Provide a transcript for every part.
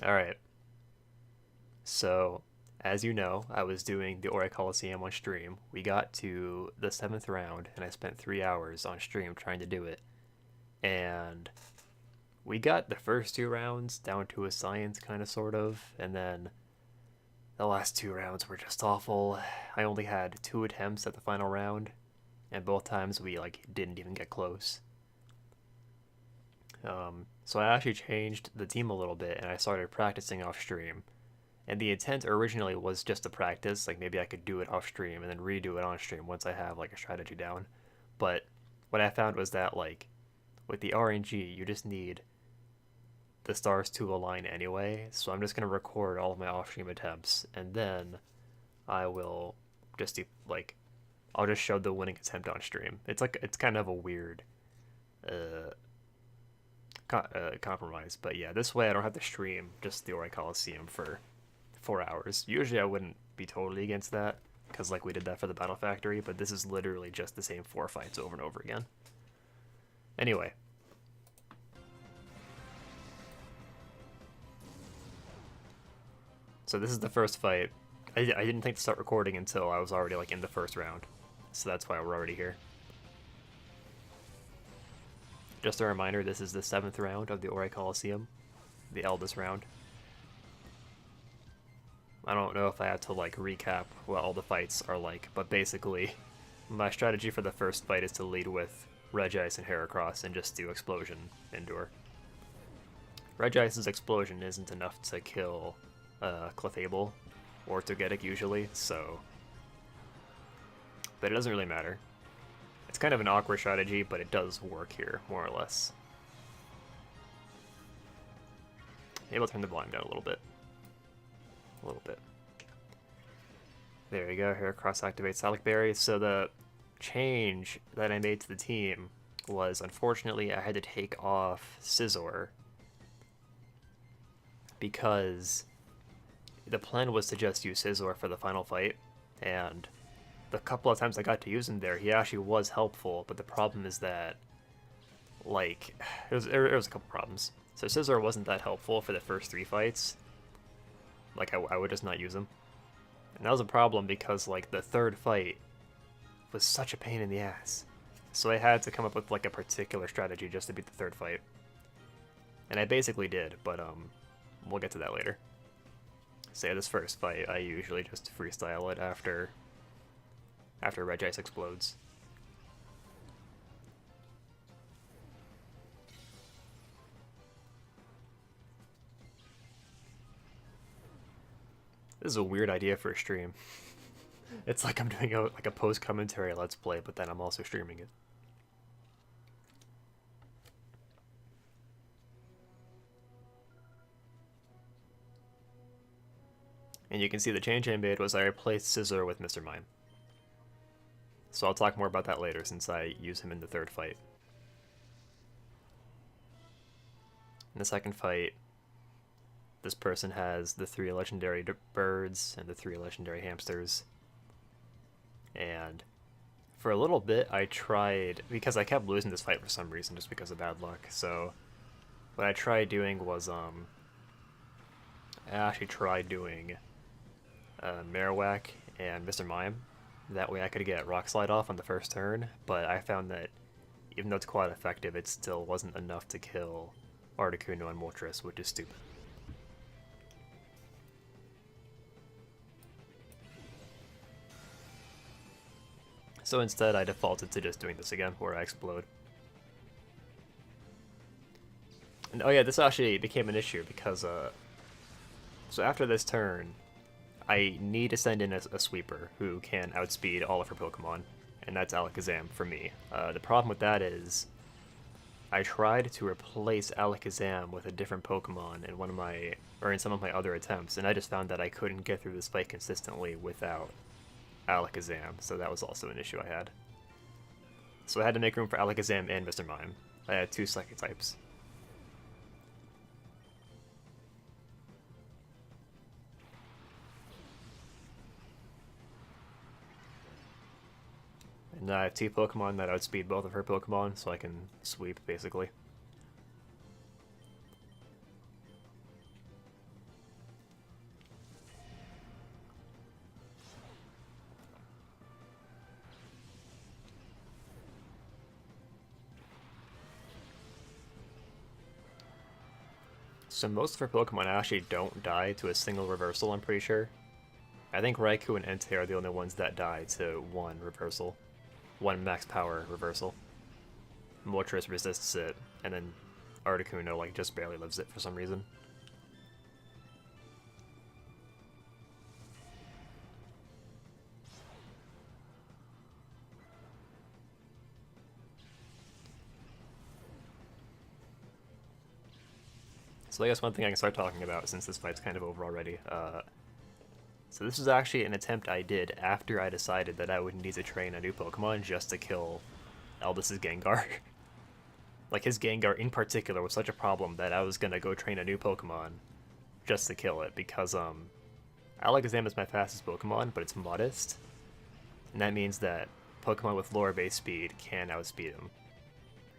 Alright, so as you know, I was doing the Orre Colloseum on stream. We got to the 7th round, and I spent 3 hours on stream trying to do it. And we got the first 2 rounds down to a science, kind of, sort of, and then the last 2 rounds were just awful. I only had 2 attempts at the final round, and both times we, like, didn't even get close. So I actually changed the team a little bit, and I started practicing off stream. And the intent originally was just to practice, like maybe I could do it off stream and then redo it on stream once I have like a strategy down. But what I found was that like with the RNG, you just need the stars to align anyway. So I'm just gonna record all of my off stream attempts, and then I will just do like I'll just show the winning attempt on stream. It's kind of a weird uh, compromise, but yeah, this way I don't have to stream just the Orre Colosseum for 4 hours. Usually I wouldn't be totally against that, because like we did that for the Battle Factory, but this is literally just the same 4 fights over and over again. Anyway. So this is the first fight. I didn't think to start recording until I was already like in the first round. So that's why we're already here. Just a reminder, this is the 7th round of the Orre Colosseum, the eldest round. I don't know if I have to like recap what all the fights are like, but basically my strategy for the first fight is to lead with Regice and Heracross and just do Explosion Endure. Regice's Explosion isn't enough to kill Clefable or Togetic usually, so... But it doesn't really matter. It's kind of an awkward strategy, but it does work here, more or less. Maybe I'll turn the volume down a little bit. A little bit. There you go, Heracross activates Alec Berry. So the change that I made to the team was, unfortunately, I had to take off Scizor because the plan was to just use Scizor for the final fight, and the couple of times I got to use him there, he actually was helpful, but the problem is that, like, there was a couple problems. So Scizor wasn't that helpful for the first 3 fights. Like, I would just not use him. And that was a problem because, like, the third fight was such a pain in the ass. So I had to come up with, like, a particular strategy just to beat the third fight. And I basically did, but, we'll get to that later. So yeah, this first fight, I usually just freestyle it after Regice explodes. This is a weird idea for a stream. It's like I'm doing like a post-commentary Let's Play, but then I'm also streaming it. And you can see the change I made was I replaced Scizor with Mr. Mime. So I'll talk more about that later since I use him in the third fight. In the second fight, this person has the 3 legendary birds and the 3 legendary hamsters. And for a little bit I tried, because I kept losing this fight for some reason just because of bad luck, so what I tried doing was, I actually tried doing Marowak and Mr. Mime. That way I could get Rock Slide off on the first turn, but I found that even though it's quite effective, it still wasn't enough to kill Articuno and Moltres, which is stupid. So instead I defaulted to just doing this again, where I explode. And oh yeah, this actually became an issue because, so after this turn, I need to send in a sweeper who can outspeed all of her Pokemon, and that's Alakazam for me. The problem with that is, I tried to replace Alakazam with a different Pokemon in some of my other attempts, and I just found that I couldn't get through this fight consistently without Alakazam, so that was also an issue I had. So I had to make room for Alakazam and Mr. Mime. I had 2 Psychic types. And I have 2 Pokemon that outspeed both of her Pokemon, so I can sweep, basically. So most of her Pokemon actually don't die to a single reversal, I'm pretty sure. I think Raikou and Entei are the only ones that die to one reversal. One max power reversal. Moltres resists it, and then Articuno like just barely lives it for some reason. So I guess one thing I can start talking about, since this fight's kind of over already, so this was actually an attempt I did after I decided that I would need to train a new Pokemon just to kill Aldous' Gengar. Like, his Gengar in particular was such a problem that I was gonna go train a new Pokemon just to kill it, because, Alakazam is my fastest Pokemon, but it's modest, and that means that Pokemon with lower base speed can outspeed him,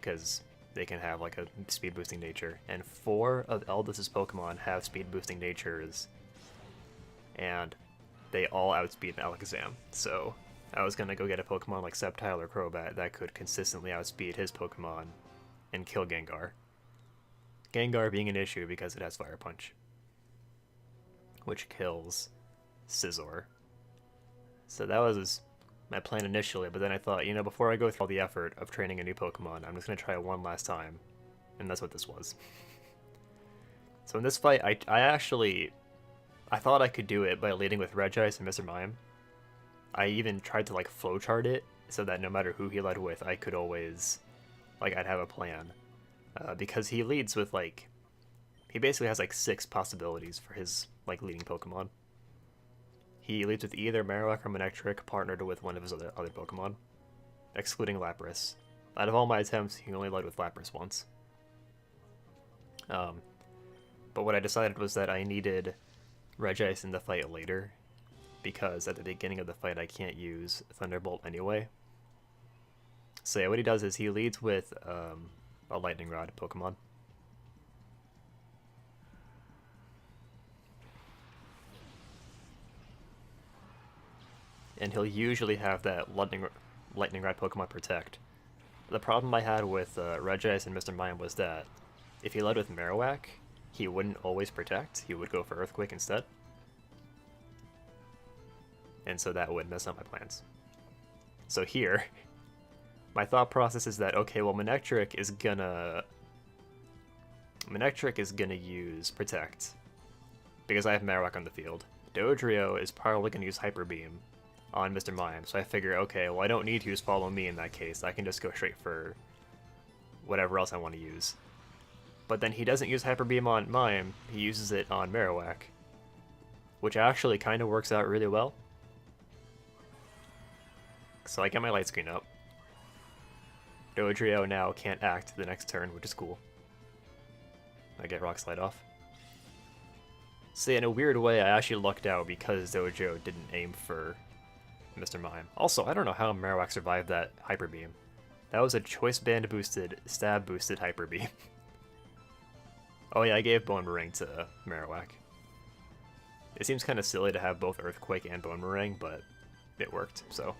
because they can have, like, a speed-boosting nature, and 4 of Aldous' Pokemon have speed-boosting natures, and they all outspeed Alakazam, so I was gonna go get a Pokemon like Sceptile or Crobat that could consistently outspeed his Pokemon and kill Gengar. Gengar being an issue because it has Fire Punch, which kills Scizor. So that was my plan initially, but then I thought, you know, before I go through all the effort of training a new Pokemon, I'm just going to try it one last time, and that's what this was. So in this fight, I thought I could do it by leading with Regice and Mr. Mime. I even tried to, like, flowchart it, so that no matter who he led with, I could always, like, I'd have a plan. Because he leads with, like, he basically has, like, 6 possibilities for his, like, leading Pokemon. He leads with either Marowak or Manectric partnered with one of his other Pokemon, excluding Lapras. Out of all my attempts, he only led with Lapras once. But what I decided was that I needed Regice in the fight later, because at the beginning of the fight I can't use Thunderbolt anyway. So yeah, what he does is he leads with a Lightning Rod Pokemon. And he'll usually have that Lightning Rod Pokemon Protect. The problem I had with Regice and Mr. Mime was that if he led with Marowak, he wouldn't always Protect, he would go for Earthquake instead. And so that would mess up my plans. So here, my thought process is that, okay, well, Manectric is gonna use Protect, because I have Marowak on the field. Dodrio is probably gonna use Hyper Beam on Mr. Mime, so I figure, okay, well, I don't need to use Follow Me in that case. I can just go straight for whatever else I want to use. But then he doesn't use Hyper Beam on Mime, he uses it on Marowak, which actually kind of works out really well. So I get my light screen up. Dodrio now can't act the next turn, which is cool. I get Rock Slide off. So in a weird way, I actually lucked out because Dodrio didn't aim for Mr. Mime. Also, I don't know how Marowak survived that Hyper Beam. That was a Choice Band boosted, Stab boosted Hyper Beam. Oh yeah, I gave Boomerang to Marowak. It seems kind of silly to have both Earthquake and Boomerang, but it worked, so.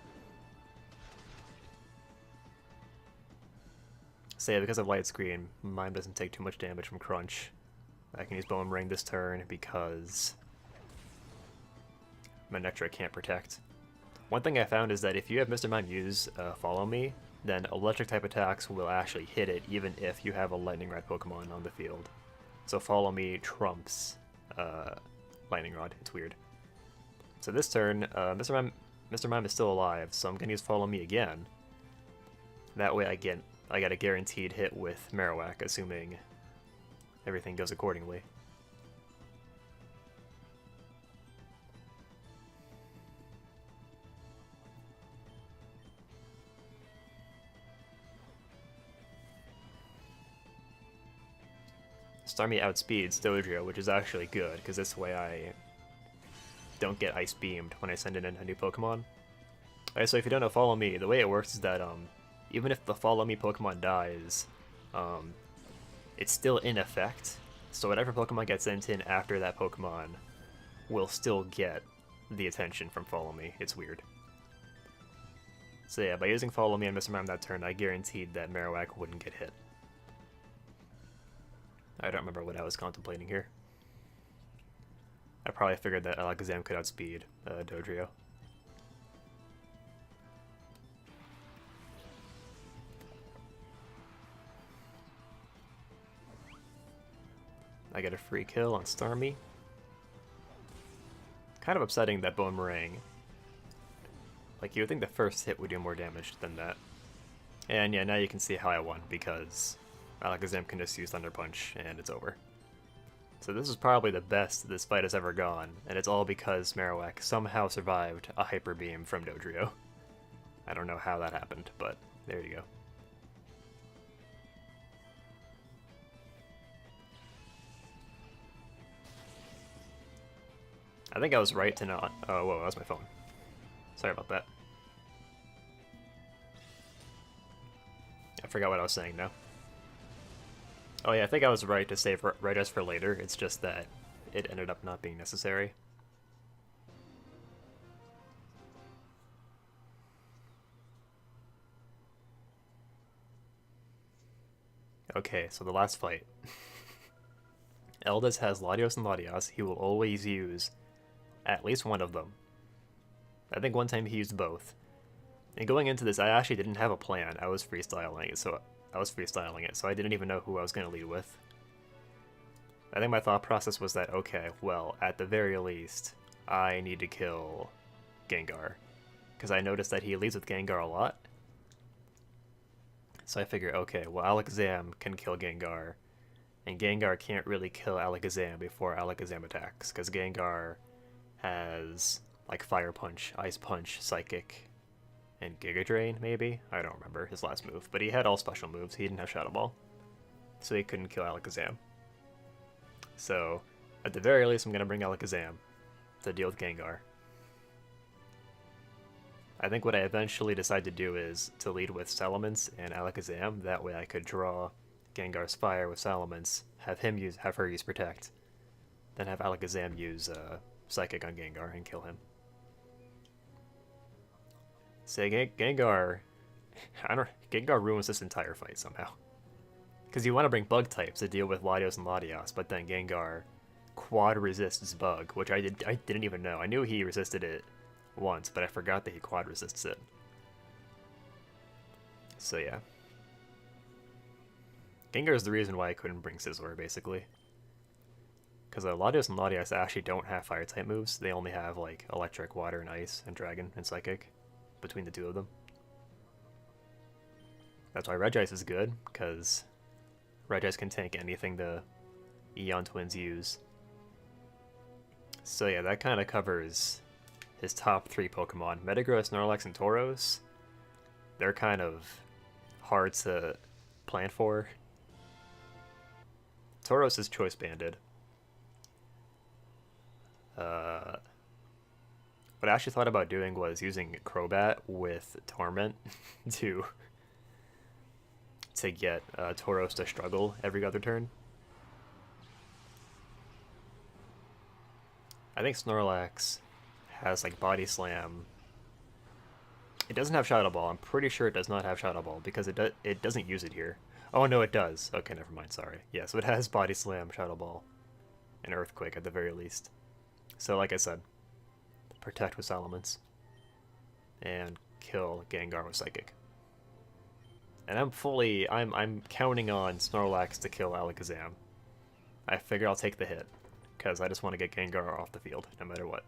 So yeah, because of Light Screen, Mime doesn't take too much damage from Crunch. I can use Boomerang this turn because Manectric can't Protect. One thing I found is that if you have Mr. Mime use Follow Me, then electric type attacks will actually hit it even if you have a Lightning Rod Pokemon on the field. So Follow Me trumps Lightning Rod. It's weird. So this turn, Mr. Mime is still alive, so I'm gonna use Follow Me again. That way I get a guaranteed hit with Marowak, assuming everything goes accordingly. Starmie outspeeds Dodrio, which is actually good, because this way I don't get Ice Beamed when I send in a new Pokemon. Alright, so if you don't know Follow Me, the way it works is that even if the Follow Me Pokemon dies, it's still in effect, so whatever Pokemon gets sent in after that Pokemon will still get the attention from Follow Me. It's weird. So yeah, by using Follow Me on Mr. Mime that turn, I guaranteed that Marowak wouldn't get hit. I don't remember what I was contemplating here. I probably figured that Alakazam could outspeed Dodrio. I get a free kill on Starmie. Kind of upsetting that Boomerang. Like, you would think the first hit would do more damage than that. And yeah, now you can see how I won, because Alakazam can just use Thunder Punch, and it's over. So this is probably the best this fight has ever gone, and it's all because Marowak somehow survived a Hyper Beam from Dodrio. I don't know how that happened, but there you go. I think I was right to not... Oh, whoa, that was my phone. Sorry about that. I forgot what I was saying now. Oh yeah, I think I was right to save Regis for later, it's just that it ended up not being necessary. Okay, so the last fight. Eldis has Latios and Latias. He will always use at least one of them. I think one time he used both. And going into this, I actually didn't have a plan. I was freestyling it, so I didn't even know who I was going to lead with. I think my thought process was that, okay, well, at the very least, I need to kill Gengar. Because I noticed that he leads with Gengar a lot. So I figure, okay, well, Alakazam can kill Gengar, and Gengar can't really kill Alakazam before Alakazam attacks, because Gengar has, like, Fire Punch, Ice Punch, Psychic, and Giga Drain, maybe? I don't remember his last move, but he had all special moves. He didn't have Shadow Ball, so he couldn't kill Alakazam. So, at the very least, I'm going to bring Alakazam to deal with Gengar. I think what I eventually decide to do is to lead with Salamence and Alakazam. That way I could draw Gengar's Fire with Salamence, have her use Protect, then have Alakazam use Psychic on Gengar and kill him. Say Gengar, Gengar ruins this entire fight somehow. Because you want to bring Bug types to deal with Latios and Latias, but then Gengar quad resists Bug, which I didn't even know. I knew he resisted it once, but I forgot that he quad resists it. So yeah. Gengar is the reason why I couldn't bring Scizor, basically. Because Latios and Latias actually don't have fire type moves. They only have like Electric, Water, and Ice, and Dragon, and Psychic between the two of them. That's why Regice is good, because Regice can tank anything the Eon Twins use. So yeah, that kind of covers his top 3 Pokemon. Metagross, Snorlax, and Tauros. They're kind of hard to plan for. Tauros is Choice Banded. What I actually thought about doing was using Crobat with Torment to get Tauros to struggle every other turn. I think Snorlax has like Body Slam. It doesn't have Shadow Ball. I'm pretty sure it does not have Shadow Ball because it doesn't use it here. Oh no, it does. Okay, never mind. Sorry. Yeah, so it has Body Slam, Shadow Ball, and Earthquake at the very least. So like I said, Protect with Salamence and kill Gengar with Psychic. And I'm counting on Snorlax to kill Alakazam. I figure I'll take the hit because I just want to get Gengar off the field no matter what.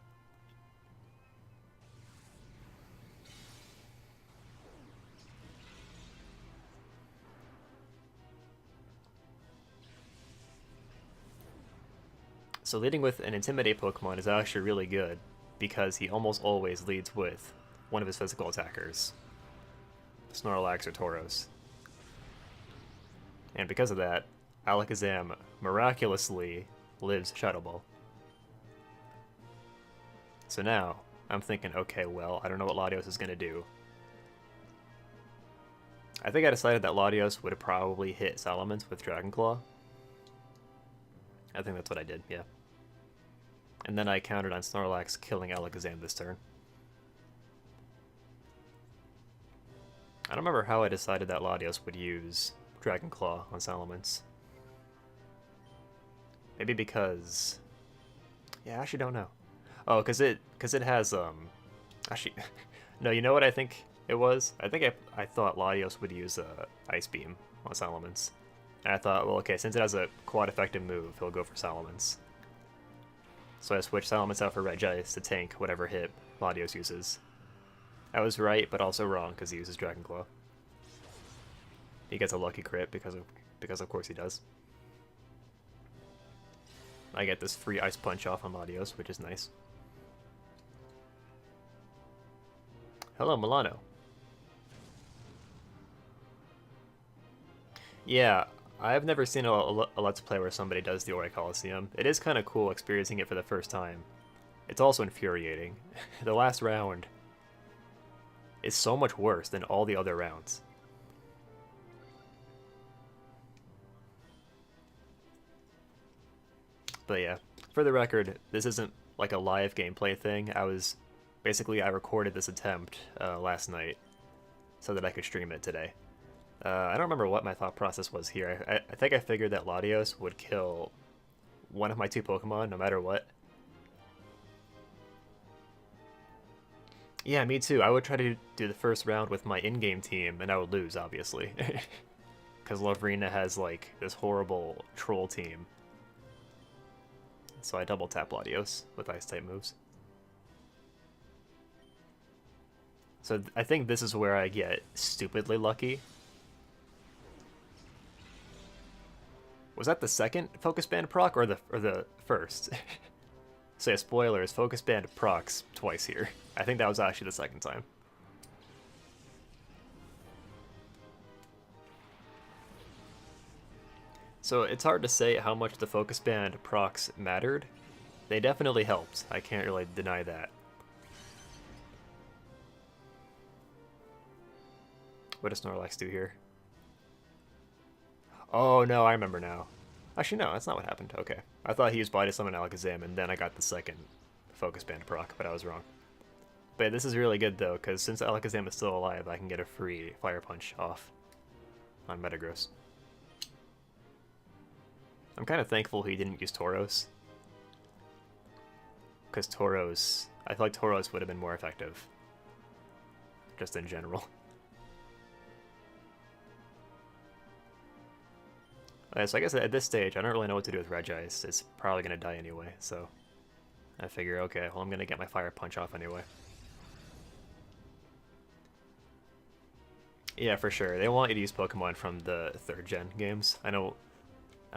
So leading with an Intimidate Pokemon is actually really good, because he almost always leads with one of his physical attackers, Snorlax or Tauros. And because of that, Alakazam miraculously lives Shadow Ball. So now, I'm thinking, okay, well, I don't know what Latios is going to do. I think I decided that Latios would probably hit Salamence with Dragon Claw. I think that's what I did, yeah. And then I counted on Snorlax killing Alakazam this turn. I don't remember how I decided that Latios would use Dragon Claw on Salamence. Maybe because... Yeah, I actually don't know. Oh, because it has, Actually, no, you know what I think it was? I think I thought Latios would use Ice Beam on Salamence. And I thought, well, okay, since it has a quad effective move, he'll go for Salamence. So I switched Salamence out for Regice to tank whatever hit Latios uses. I was right, but also wrong, because he uses Dragon Claw. He gets a lucky crit because of course he does. I get this free Ice Punch off on Latios, which is nice. Hello, Milano. Yeah, I've never seen a Let's Play where somebody does the Orre Colloseum. It is kind of cool experiencing it for the first time. It's also infuriating. The last round is so much worse than all the other rounds. But yeah, for the record, this isn't like a live gameplay thing. I recorded this attempt last night so that I could stream it today. I don't remember what my thought process was here. I think I figured that Latios would kill one of my two Pokemon no matter what. Yeah, me too. I would try to do the first round with my in-game team, and I would lose, obviously. Because Lovrina has, like, this horrible troll team. So I double tap Latios with Ice-type moves. So I think this is where I get stupidly lucky. Was that the second Focus Band proc or the first? So yeah, spoilers, Focus Band procs twice here. I think that was actually the second time. So it's hard to say how much the Focus Band procs mattered. They definitely helped. I can't really deny that. What does Snorlax do here? Oh no, I remember now. Actually no, that's not what happened. Okay. I thought he used Body Summon Alakazam and then I got the second Focus Band proc, but I was wrong. But this is really good though, because since Alakazam is still alive, I can get a free Fire Punch off on Metagross. I'm kind of thankful he didn't use Tauros. Because Tauros... I feel like Tauros would have been more effective. Just in general. So I guess at this stage, I don't really know what to do with Regice. It's probably going to die anyway, so... I figure, okay, well I'm going to get my Fire Punch off anyway. Yeah, for sure. They want you to use Pokemon from the 3rd gen games. I don't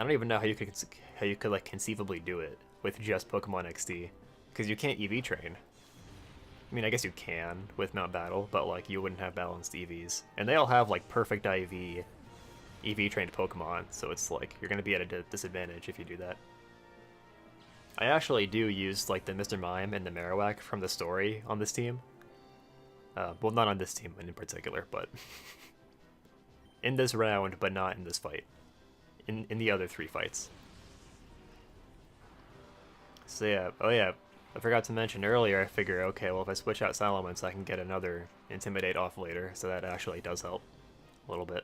even know how you could like conceivably do it with just Pokemon XD, because you can't EV train. I mean, I guess you can with Mount Battle, but like you wouldn't have balanced EVs, and they all have like perfect EV trained Pokemon, so it's like you're gonna be at a disadvantage if you do that. I actually do use like the Mr. Mime and the Marowak from the story on this team. Well, not on this team in particular, but in this round, but not in this fight. In the other 3 fights. So yeah, oh yeah, I forgot to mention earlier, I figure, okay, well if I switch out Salamence, I can get another Intimidate off later, so that actually does help a little bit.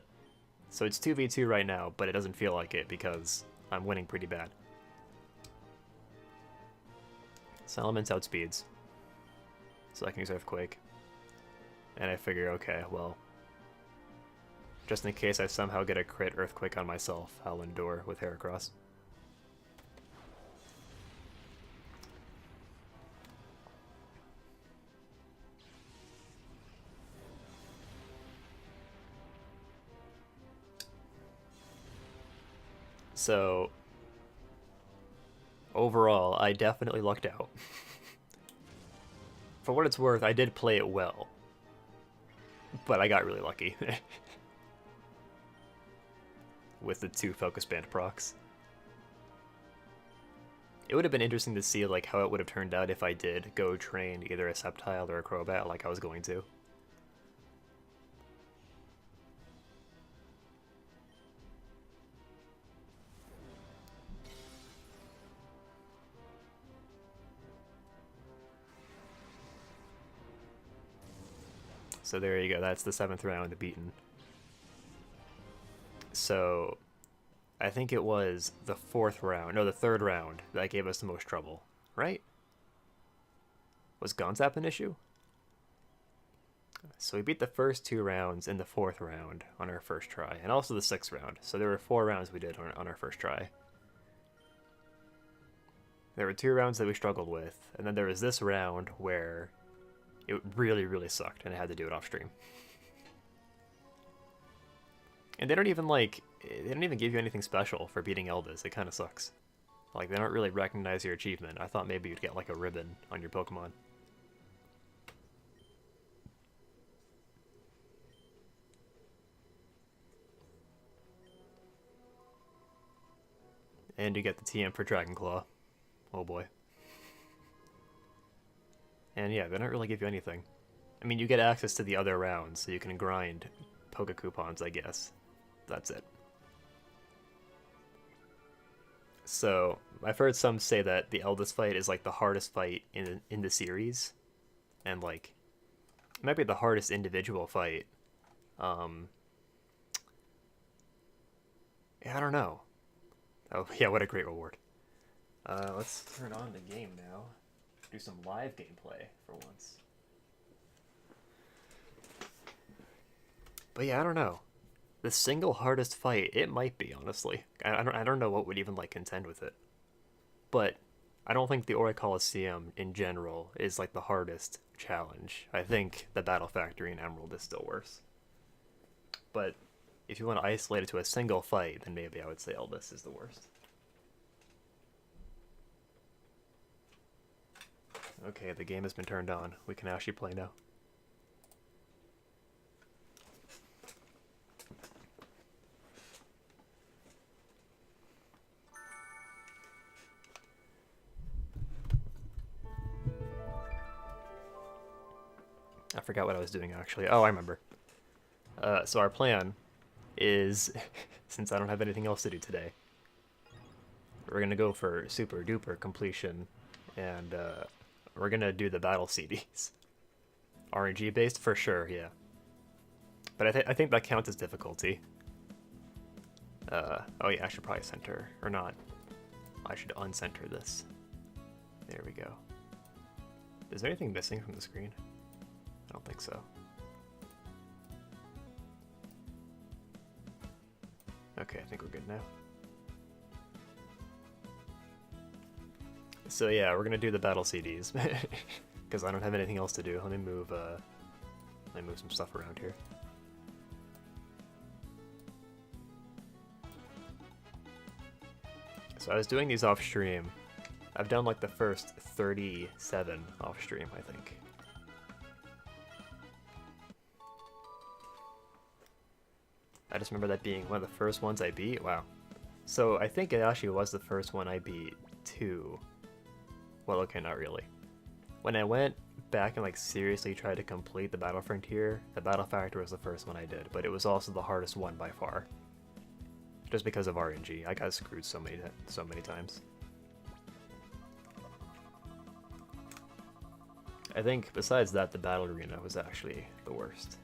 So it's 2v2 right now, but it doesn't feel like it because I'm winning pretty bad. Salamence outspeeds, so I can use Earthquake. And I figure, okay, well, just in case I somehow get a crit Earthquake on myself, I'll endure with Heracross. So, overall, I definitely lucked out. For what it's worth, I did play it well. But I got really lucky. With the 2 Focus Band procs. It would have been interesting to see like how it would have turned out if I did go train either a Sceptile or a Crobat like I was going to. So there you go, that's the 7th round beaten. So I think it was the fourth round, no, the third round that gave us the most trouble, right? Was Gonzap an issue? So we beat the first 2 rounds in the fourth round on our first try, and also the sixth round. So there were 4 rounds we did on our first try. There were 2 rounds that we struggled with, and then there was this round where it really, really sucked, and I had to do it off stream. And they don't even give you anything special for beating Elvis. It kind of sucks. Like, they don't really recognize your achievement. I thought maybe you'd get like a ribbon on your Pokemon. And you get the TM for Dragon Claw. Oh boy. And yeah, they don't really give you anything. I mean, you get access to the other rounds, so you can grind Poke Coupons, I guess. That's it. So, I've heard some say that the Eldest fight is like the hardest fight in the series. And like, it might be the hardest individual fight. Yeah, I don't know. Oh, yeah, what a great reward. Let's turn on the game now. Do some live gameplay for once. But yeah, I don't know. The single hardest fight, it might be, honestly. I don't know what would even, like, contend with it. But I don't think the Orre Colloseum, in general, is, like, the hardest challenge. I think the Battle Factory in Emerald is still worse. But if you want to isolate it to a single fight, then maybe I would say Elvis is the worst. Okay, the game has been turned on. We can actually play now. I forgot what I was doing, actually. Oh, I remember. So our plan is, since I don't have anything else to do today, we're going to go for super duper completion, and we're going to do the battle CDs. RNG based for sure, yeah. But I think that counts as difficulty. Oh yeah, I should probably center, or not. I should uncenter this. There we go. Is there anything missing from the screen? I don't think so. Okay, I think we're good now. So yeah, we're gonna do the battle CDs because I don't have anything else to do. Let me move some stuff around here. So I was doing these off stream. I've done like the first 37 off stream, I think. I just remember that being one of the first ones I beat. Wow. So I think it actually was the first one I beat too. Well, okay, not really. When I went back and like seriously tried to complete the Battle Frontier, the Battle Factory was the first one I did, but it was also the hardest one by far. Just because of RNG, I got screwed so many times. I think besides that, the Battle Arena was actually the worst.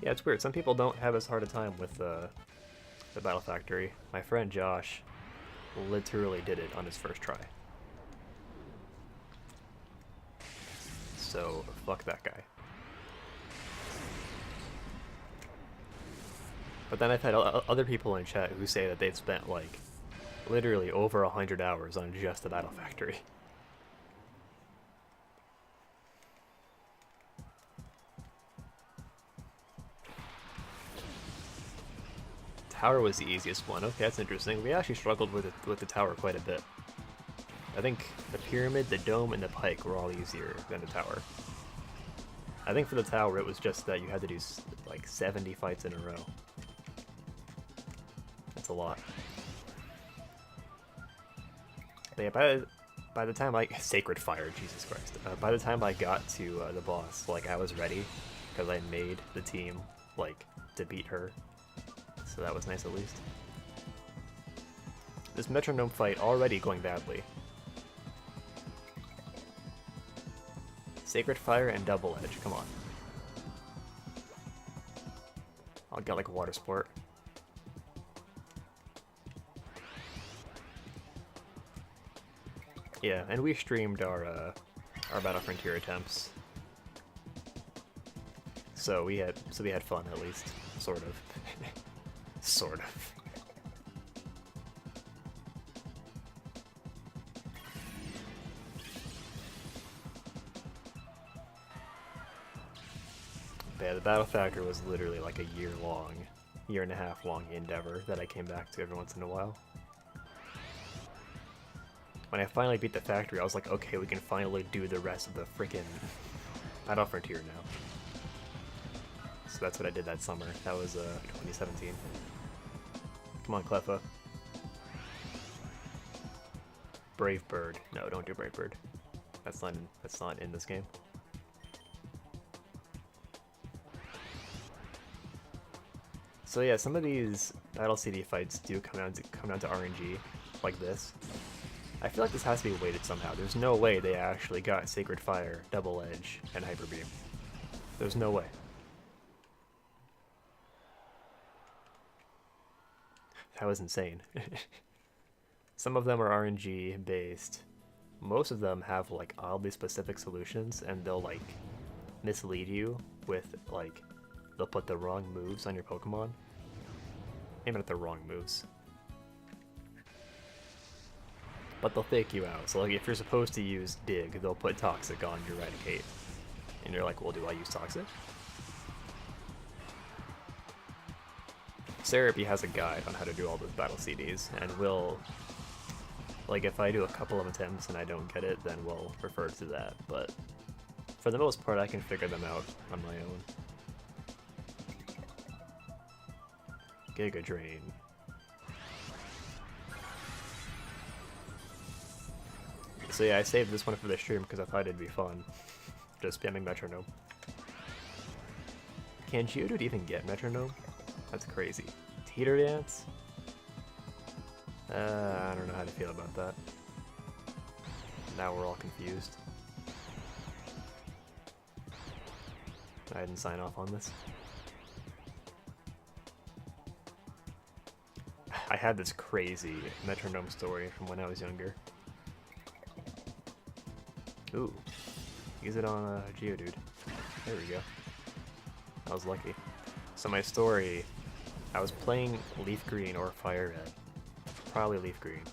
Yeah, it's weird. Some people don't have as hard a time with the Battle Factory. My friend Josh literally did it on his first try. So, fuck that guy. But then I've had other people in chat who say that they've spent, like, literally over 100 hours on just the Battle Factory. Tower was the easiest one. Okay, that's interesting. We actually struggled with the tower quite a bit. I think the pyramid, the dome, and the pike were all easier than the tower. I think for the tower, it was just that you had to do like 70 fights in a row. That's a lot. But yeah, by the time I Sacred Fire, Jesus Christ. By the time I got to the boss, like I was ready because I made the team like to beat her. So that was nice at least. This metronome fight already going badly. Sacred Fire and Double Edge, come on. I'll get like Water Sport. Yeah, and we streamed our Battle Frontier attempts. So we had fun at least, sort of. Sort of. But yeah, the Battle Factory was literally like a year and a half long endeavor that I came back to every once in a while. When I finally beat the factory, I was like, okay, we can finally do the rest of the frickin' Battle Frontier now. So that's what I did that summer. That was 2017. Come on, Cleffa. Brave Bird. No, don't do Brave Bird. That's not in this game. So yeah, some of these Battle CD fights do come down to RNG, like this. I feel like this has to be weighted somehow. There's no way they actually got Sacred Fire, Double Edge, and Hyper Beam. There's no way. That was insane. Some of them are RNG based. Most of them have like oddly specific solutions, and they'll like mislead you with like they'll put the wrong moves on your Pokemon. Maybe not the wrong moves, but they'll fake you out. So like if you're supposed to use Dig, they'll put Toxic on your Eradicate, and you're like, well, do I use Toxic? Serapi has a guide on how to do all those battle CDs, and will, like, if I do a couple of attempts and I don't get it, then we'll refer to that, but for the most part I can figure them out on my own. Giga Drain. So yeah, I saved this one for the stream because I thought it'd be fun. Just spamming Metronome. Can Geodude even get Metronome? That's crazy. Teeter Dance? I don't know how to feel about that. Now we're all confused. I didn't sign off on this. I had this crazy Metronome story from when I was younger. Ooh. Use it on Geodude. There we go. I was lucky. So my story, I was playing Leaf Green or Fire Red. Probably Leaf Green.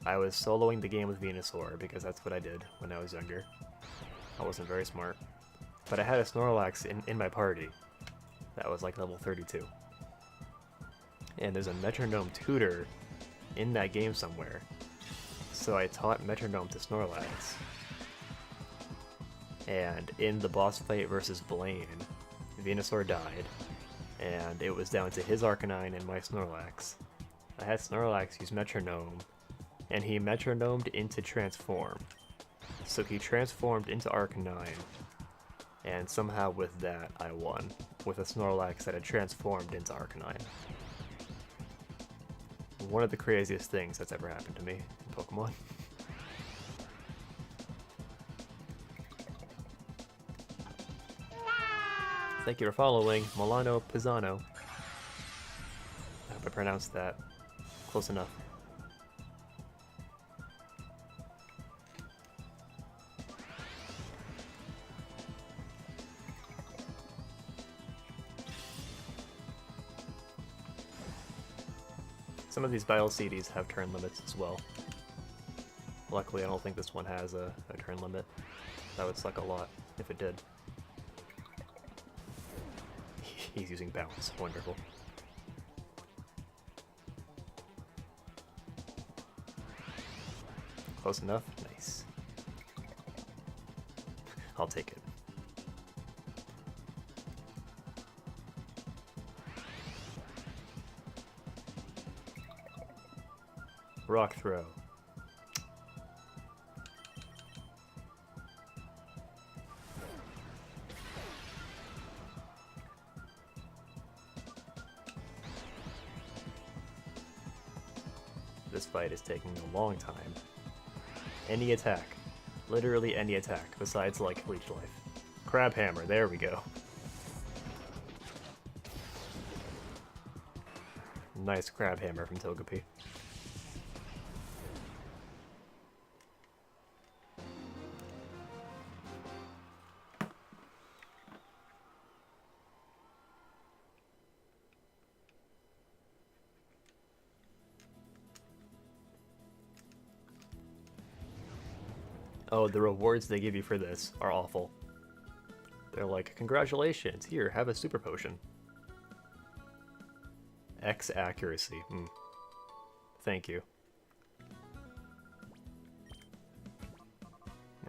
I was soloing the game with Venusaur because that's what I did when I was younger. I wasn't very smart. But I had a Snorlax in my party that was like level 32. And there's a Metronome tutor in that game somewhere. So I taught Metronome to Snorlax. And in the boss fight versus Blaine, Venusaur died, and it was down to his Arcanine and my Snorlax. I had Snorlax use Metronome, and he Metronomed into Transform. So he transformed into Arcanine, and somehow with that I won, with a Snorlax that had transformed into Arcanine. One of the craziest things that's ever happened to me in Pokemon. Thank you for following, Milano Pisano. I hope I pronounced that close enough. Some of these battle CDs have turn limits as well. Luckily, I don't think this one has a turn limit. That would suck a lot if it did. He's using bounce. Wonderful. Close enough? Nice. I'll take it. Rock throw. This fight is taking a long time. Any attack Literally any attack besides like Leech Life. Crab Hammer, there we go. Nice Crab Hammer from Togepi. Oh, the rewards they give you for this are awful. They're like, congratulations, here, have a super potion. X accuracy. Thank you.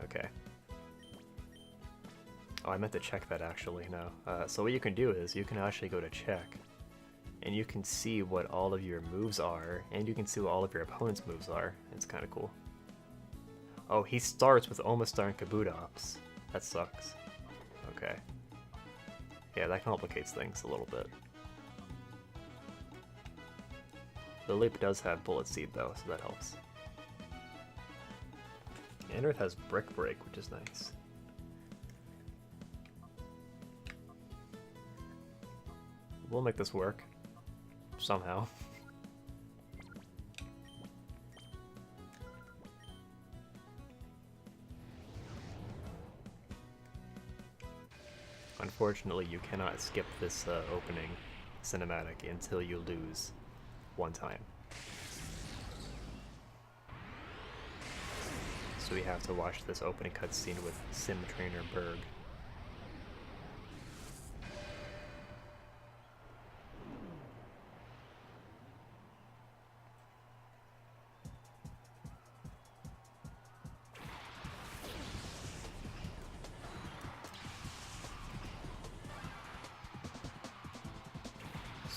Okay. Oh, I meant to check that actually, no. So what you can do is, you can actually go to check, and you can see what all of your moves are, and you can see what all of your opponent's moves are. It's kind of cool. Oh, he starts with Omastar and Kabutops. That sucks. Okay. Yeah, that complicates things a little bit. The Leap does have Bullet Seed though, so that helps. Anorith has Brick Break, which is nice. We'll make this work. Somehow. Unfortunately, you cannot skip this opening cinematic until you lose one time. So we have to watch this opening cutscene with Sim Trainer Berg.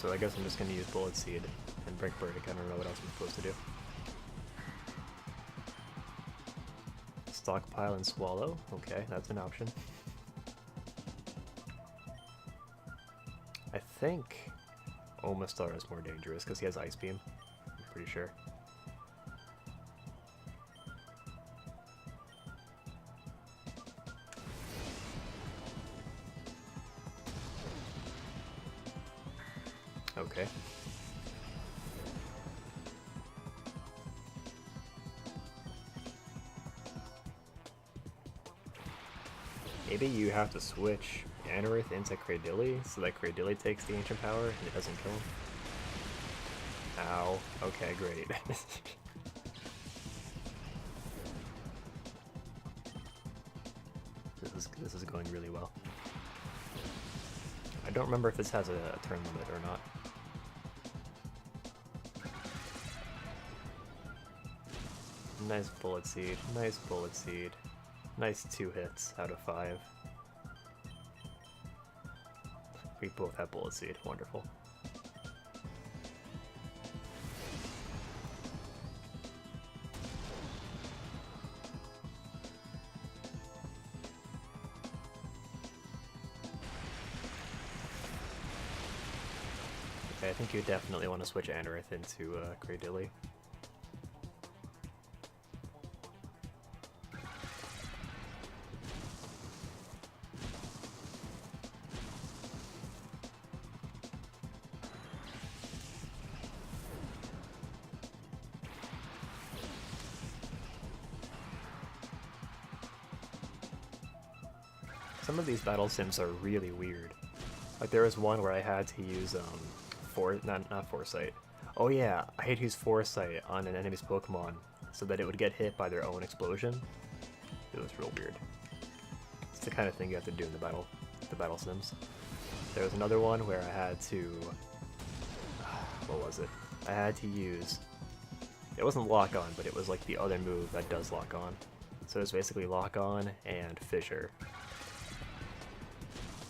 So I guess I'm just going to use Bullet Seed and Brick Break. I don't know what else I'm supposed to do. Stockpile and Swallow. Okay, that's an option. I think Omastar is more dangerous because he has Ice Beam. I'm pretty sure. Okay. Maybe you have to switch Anorith into Cradily so that Cradily takes the Ancient Power and it doesn't kill him. Ow. Okay, great. This is going really well. I don't remember if this has a turn limit or not. Nice Bullet Seed, nice Bullet Seed. Nice 2 hits out of 5. We both have Bullet Seed, wonderful. Okay, I think you definitely want to switch Anorith into Cradily. Some of these battle sims are really weird. Like there was one where I had to use not Foresight. Oh yeah, I had to use Foresight on an enemy's Pokemon so that it would get hit by their own explosion. It was real weird. It's the kind of thing you have to do in the battle sims. There was another one where I had to what was it? I had to use, it wasn't lock on, but it was like the other move that does lock on. So it's basically lock on and fissure.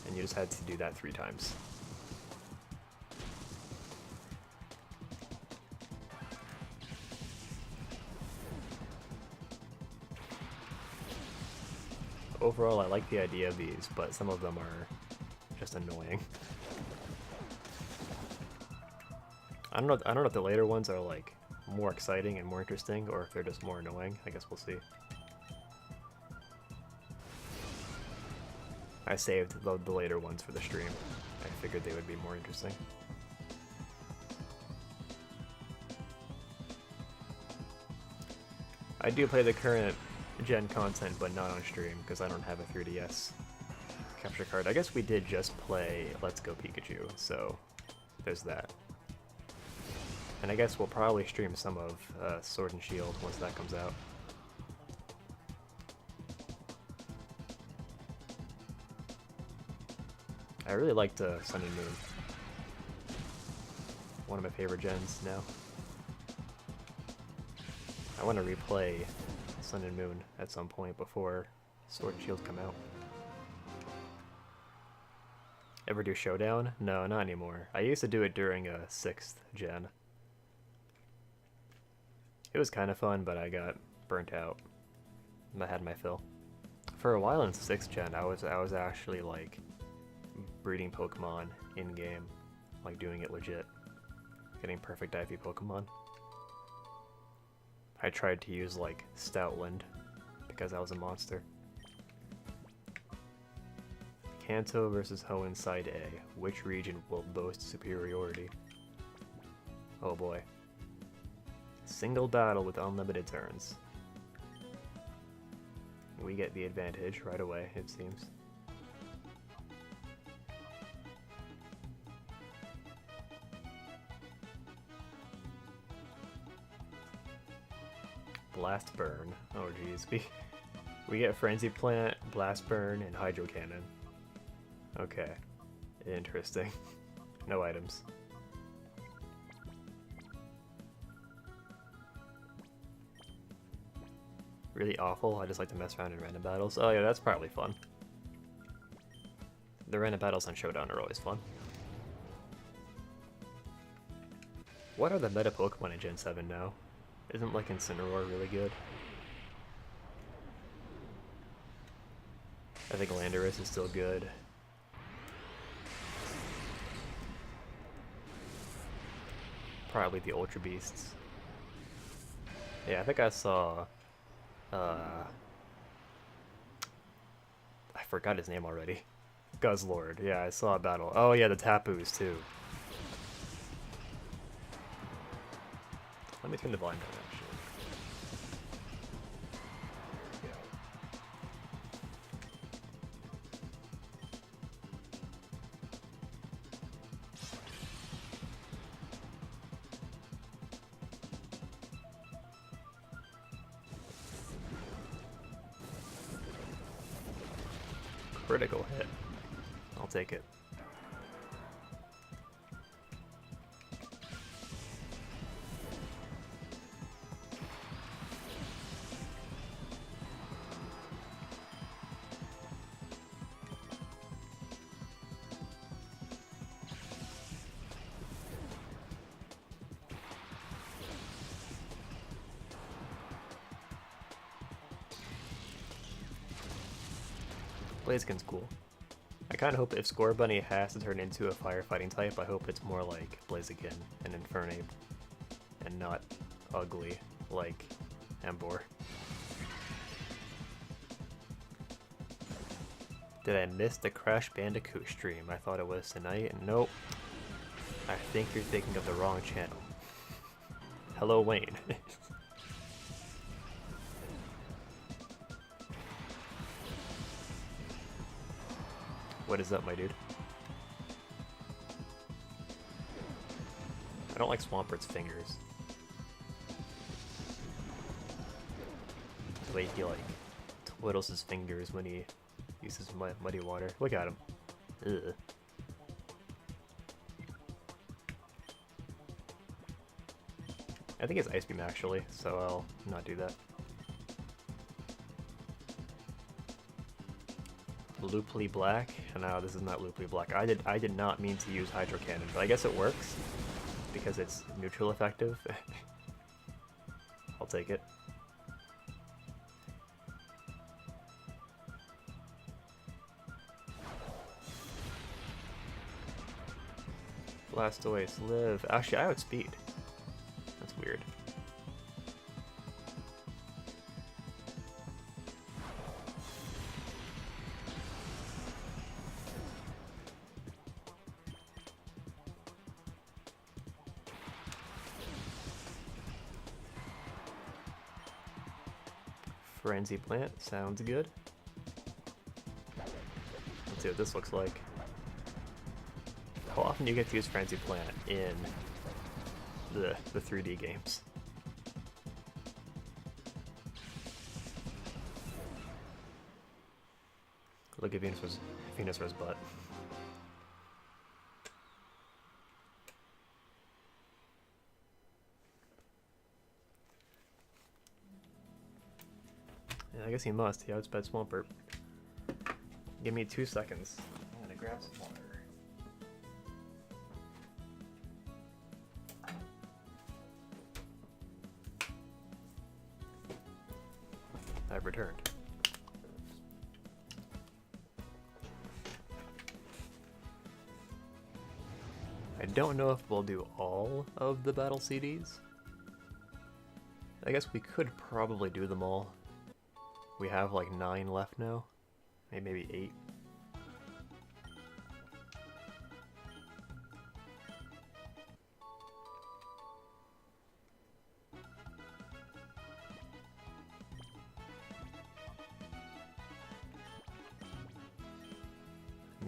And you just had to do that 3 times. Overall, I like the idea of these, but some of them are just annoying. I don't know if the later ones are like more exciting and more interesting, or if they're just more annoying. I guess we'll see. I saved the later ones for the stream. I figured they would be more interesting. I do play the current gen content, but not on stream, because I don't have a 3DS capture card. I guess we did just play Let's Go Pikachu, so there's that. And I guess we'll probably stream some of Sword and Shield once that comes out. I really liked Sun and Moon. One of my favorite gens now. I want to replay Sun and Moon at some point before Sword and Shield come out. Ever do Showdown? No, not anymore. I used to do it during 6th gen. It was kind of fun, but I got burnt out. I had my fill. For a while in 6th gen, I was actually like breeding Pokemon in game, like doing it legit, getting perfect IV Pokemon. I tried to use like Stoutland because I was a monster. Kanto versus Hoenn Side A. Which region will boast superiority? Oh boy. Single battle with unlimited turns. We get the advantage right away, it seems. Blast Burn. Oh geez. We get Frenzy Plant, Blast Burn, and Hydro Cannon. Okay. Interesting. No items. Really awful. I just like to mess around in random battles. Oh yeah, that's probably fun. The random battles on Showdown are always fun. What are the meta Pokemon in Gen 7 now? Isn't like Incineroar really good? I think Landorus is still good. Probably the Ultra Beasts. Yeah, I think I saw I forgot his name already. Guzzlord. Yeah, I saw a battle. Oh yeah, the Tapus too. Let me turn the volume down actually. Critical hit. I'll take it. Blaziken's cool. I kind of hope if Scorbunny has to turn into a firefighting type, I hope it's more like Blaziken and Infernape, and not ugly like Emboar. Did I miss the Crash Bandicoot stream? I thought it was tonight. Nope. I think you're thinking of the wrong channel. Hello, Wayne. What is up, my dude? I don't like Swampert's fingers. The way he like twiddles his fingers when he uses muddy water. Look at him. Ugh. I think it's Ice Beam actually, so I'll not do that. Looply Black? No, this is not Looply Black. I did not mean to use Hydro Cannon, but I guess it works because it's neutral effective. I'll take it. Blastoise, live. Actually, I outspeed. That's weird. Frenzy Plant, sounds good. Let's see what this looks like. How often do you get to use Frenzy Plant in the 3D games? Look at Venusaur's butt. Yeah, I guess he must. He outsped Swampert. Give me 2 seconds. I'm gonna grab some water. I've returned. I don't know if we'll do all of the battle CDs. I guess we could probably do them all. We have like 9 left now. Maybe 8.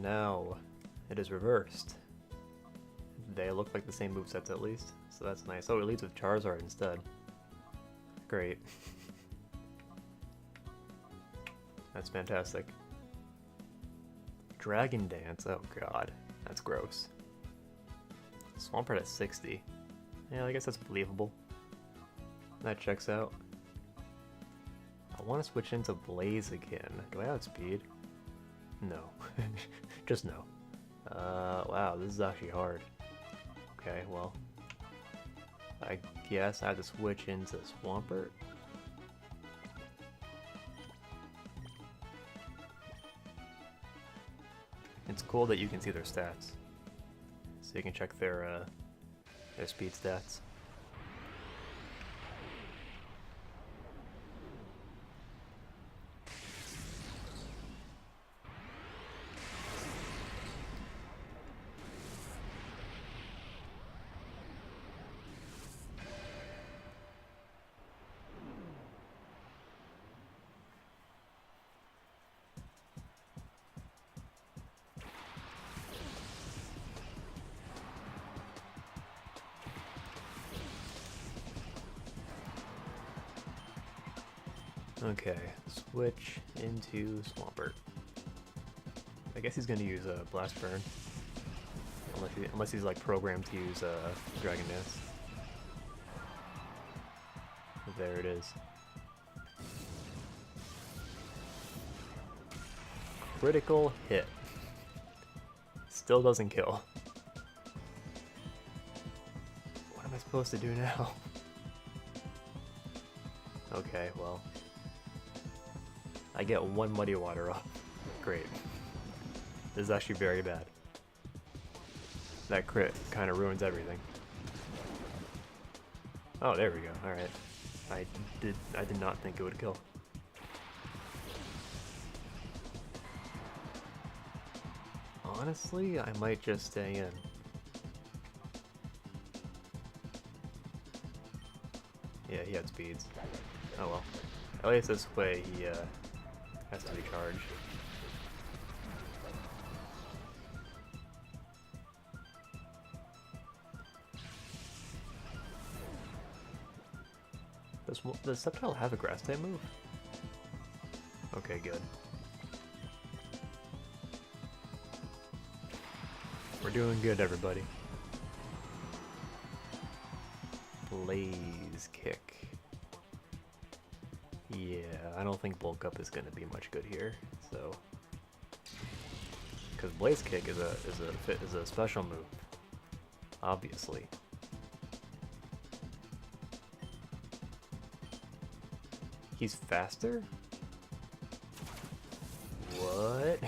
Now it is reversed. They look like the same movesets at least, so that's nice. Oh, it leads with Charizard instead. Great. That's fantastic. Dragon Dance, oh god, that's gross. Swampert at 60. Yeah, I guess that's believable. That checks out. I want to switch into Blaze again. Do I outspeed? No. Just no. Wow, this is actually hard. Okay, well. I guess I have to switch into Swampert. It's cool that you can see their stats. So you can check their speed stats. Okay, switch into Swampert. I guess he's gonna use a Blast Burn. Unless he's like programmed to use Dragon Dance. There it is. Critical hit. Still doesn't kill. What am I supposed to do now? Okay, well. I get 1 Muddy Water off. Great. This is actually very bad. That crit kind of ruins everything. Oh, there we go. Alright. I did not think it would kill. Honestly, I might just stay in. Yeah, he had speeds. Oh well. At least this way he has to be charged. Does Sceptile have a grass type move? Okay, good. We're doing good, everybody. Blaze Kick. Yeah, I don't think Bulk Up is gonna be much good here, so. Because Blaze Kick is a special move, obviously. He's faster? What?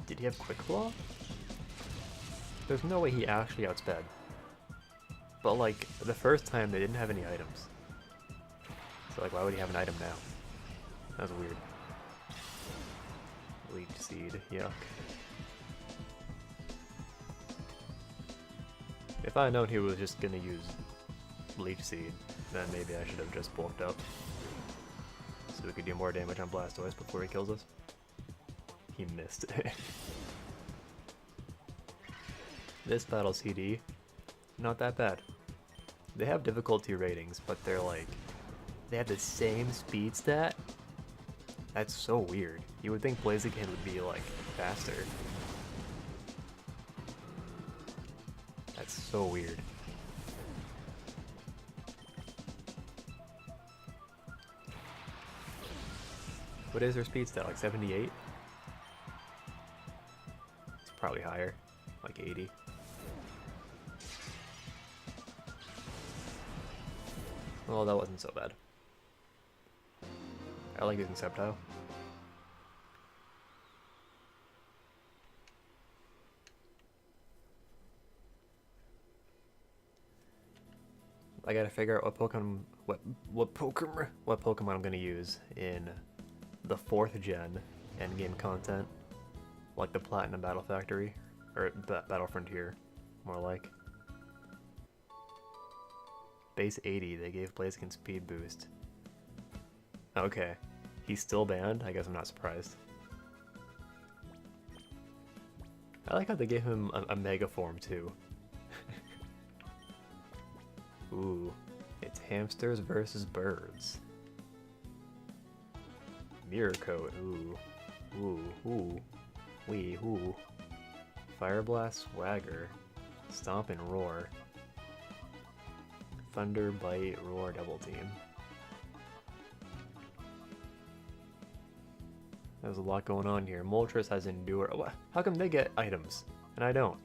Did he have Quick Claw? There's no way he actually outsped. But like, the first time they didn't have any items. So like, why would he have an item now? That was weird. Leech Seed, yuck. If I had known he was just gonna use Leech Seed, then maybe I should have just bulked up. so we could do more damage on Blastoise before he kills us. He missed. This battle CD, not that bad. They have difficulty ratings, but they're like, they have the same speed stat? That's so weird. You would think Blaziken would be like faster. That's so weird. What is their speed stat? Like 78? It's probably higher. Like 80. Well, that wasn't so bad. I like using Sceptile. I gotta figure out what Pokemon I'm gonna use in the 4th gen endgame content, like the Platinum Battle Factory or Battle Frontier, more like. Base 80, they gave Blaziken speed boost. Okay, he's still banned? I guess I'm not surprised. I like how they gave him a Mega Form too. Ooh, it's hamsters versus birds. Mirror Coat, ooh. Ooh. Wee, ooh. Fire Blast, Swagger. Stomp and Roar. Thunder, Bite, Roar, Double Team. There's a lot going on here. Moltres has Endure. How come they get items and I don't?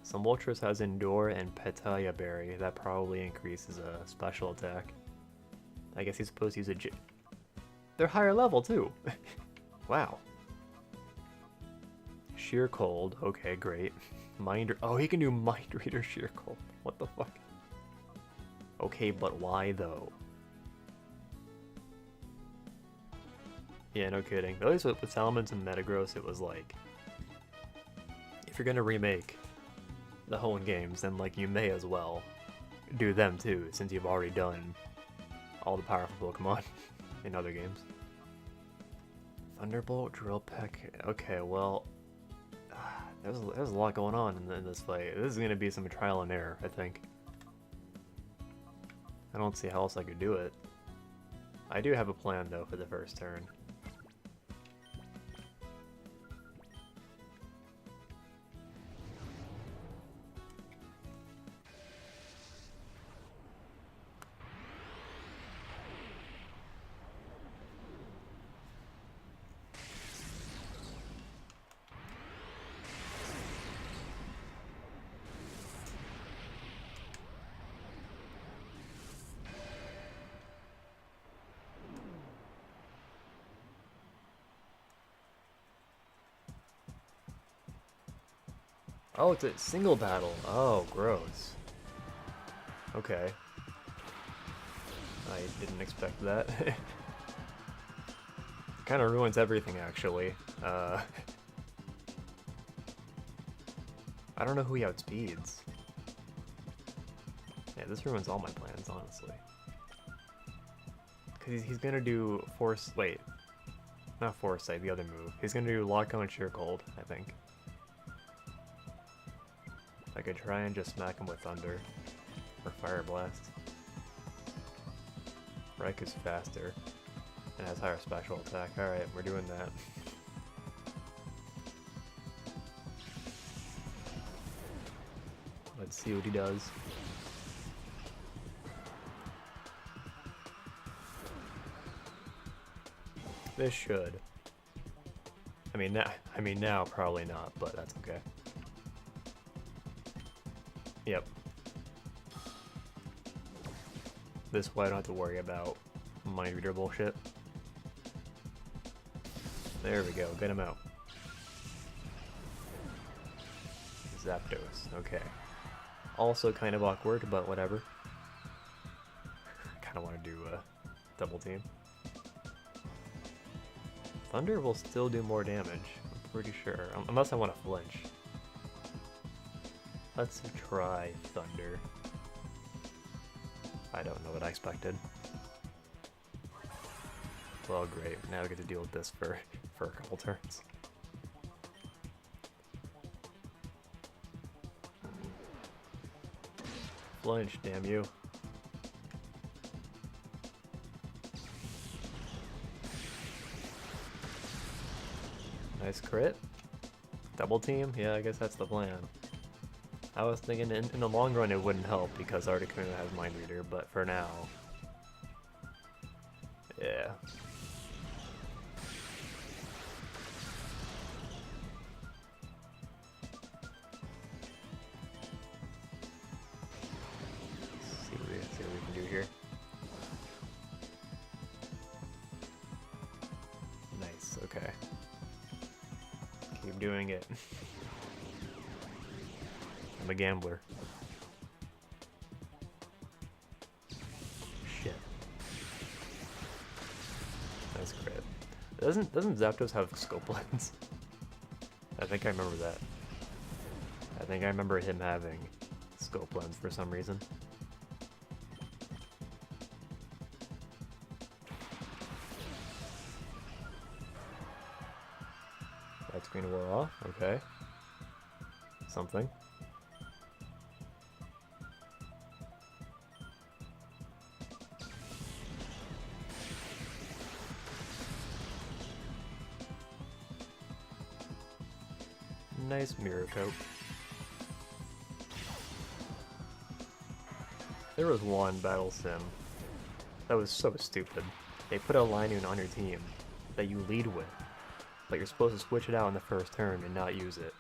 So Moltres has Endure and Petaya Berry. That probably increases a special attack. I guess he's supposed to use a They're higher level too. Wow. Sheer Cold. Okay, great. Oh, he can do Mind Reader Sheer Cold. What the fuck? Okay, but why though? Yeah, no kidding. At least with Salamence and Metagross, it was like, if you're gonna remake the Hoenn games, then like you may as well do them too, since you've already done all the powerful Pokemon in other games. Thunderbolt, Drill Peck. Okay, well, there's a lot going on in this fight. This is gonna be some trial and error, I think. I don't see how else I could do it. I do have a plan though for the first turn. Oh, it's a single battle. Oh, gross. Okay. I didn't expect that. Kind of ruins everything, actually. I don't know who he outspeeds. Yeah, this ruins all my plans, honestly. Because he's gonna do Force... Wait. Not Foresight, the other move. He's gonna do Lock On Sheer Cold, I think. I could try and just smack him with Thunder. Or Fire Blast. Raikou faster. And has higher special attack. Alright, we're doing that. Let's see what he does. This should. I mean now probably not, but that's okay. Yep. This way I don't have to worry about Mind Reader bullshit. There we go, get him out. Zapdos, okay. Also kind of awkward, but whatever. Kinda want to do a double team. Thunder will still do more damage, I'm pretty sure. Unless I want to flinch. Let's try Thunder. I don't know what I expected. Well, great. Now we get to deal with this for a couple turns. Flinch, damn you. Nice crit. Double team? Yeah, I guess that's the plan. I was thinking in the long run it wouldn't help because Articuno has Mind Reader, but for now... Yeah. See what we can do here. Nice, okay. Keep doing it. I'm a gambler. Shit. Nice crit. Doesn't Zapdos have scope lens? I think I remember that. I think I remember him having scope lens for some reason. That screen wore off, okay. Something. Nice mirror coat. There was one battle sim that was so stupid. They put a Linoon on your team that you lead with, but you're supposed to switch it out in the first turn and not use it.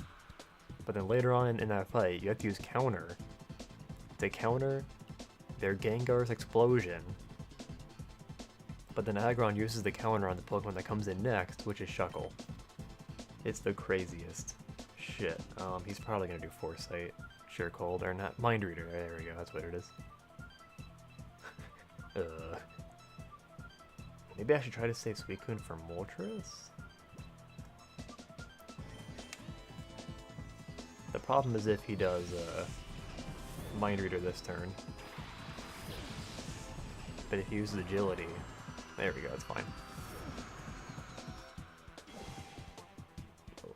But then later on in that fight, you have to use counter to counter their Gengar's explosion. But then Aggron uses the counter on the Pokemon that comes in next, which is Shuckle. It's the craziest shit. He's probably gonna do Foresight, Sure Cold, or not, Mind Reader. There we go, that's what it is. Maybe I should try to save Suicune for Moltres? The problem is if he does Mind Reader this turn. But if he uses Agility, there we go, it's fine.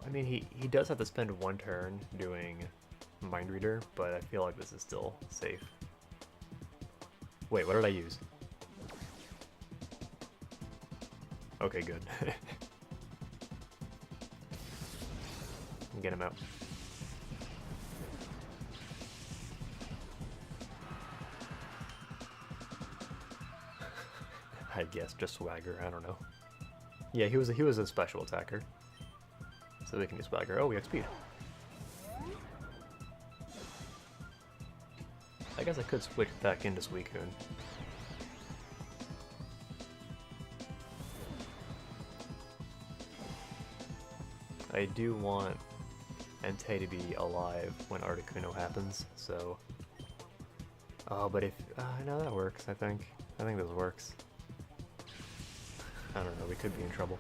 I mean, he does have to spend one turn doing Mind Reader, but I feel like this is still safe. Wait, what did I use? Okay, good. Get him out. I guess just Swagger, I don't know. Yeah, he was a special attacker. So they can do Swagger. Oh, we have speed. I guess I could switch back into Suicune. I do want Entei to be alive when Articuno happens, so... Oh, but if... no, that works, I think. I think this works. I don't know, we could be in trouble.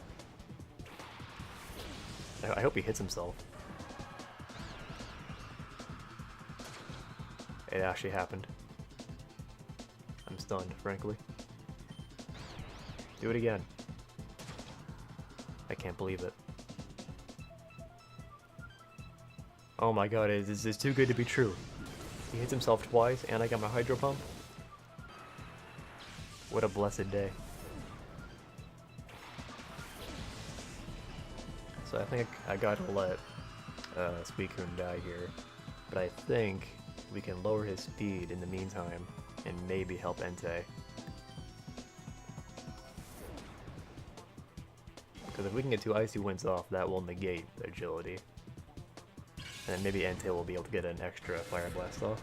I hope he hits himself. It actually happened. I'm stunned, frankly. Do it again. I can't believe it. Oh my god, this is too good to be true. He hits himself twice, and I got my Hydro Pump. What a blessed day. So I think I gotta let Suicune die here, but I think we can lower his speed in the meantime and maybe help Entei. Because if we can get 2 Icy Winds off, that will negate the Agility. And then maybe Entei will be able to get an extra Fire Blast off.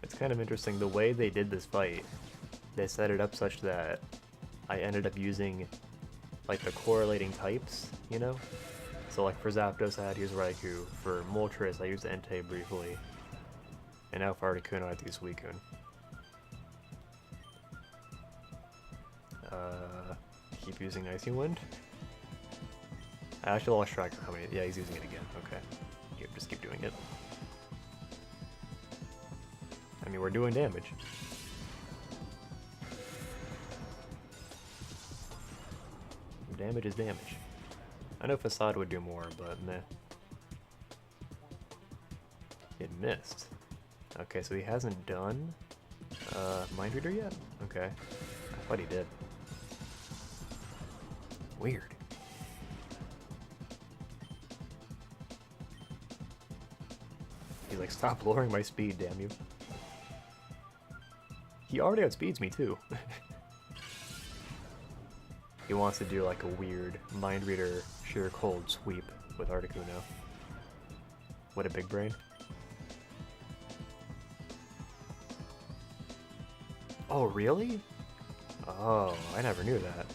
It's kind of interesting, the way they did this fight, they set it up such that I ended up using like the correlating types, you know? So like for Zapdos I had to use Raikou, for Moltres I used Entei briefly, and now for Articuno I have to use Suicune. Keep using Icy Wind. I actually lost track of how many. Yeah, he's using it again. Okay. Just keep doing it. I mean, we're doing damage. Damage is damage. I know Facade would do more, but meh. It missed. Okay, so he hasn't done Mind Reader yet? Okay. I thought he did. Weird. He's like, stop lowering my speed, damn you. He already outspeeds me, too. He wants to do like a weird Mind Reader Sheer Cold sweep with Articuno. What a big brain. Oh, really? Oh, I never knew that.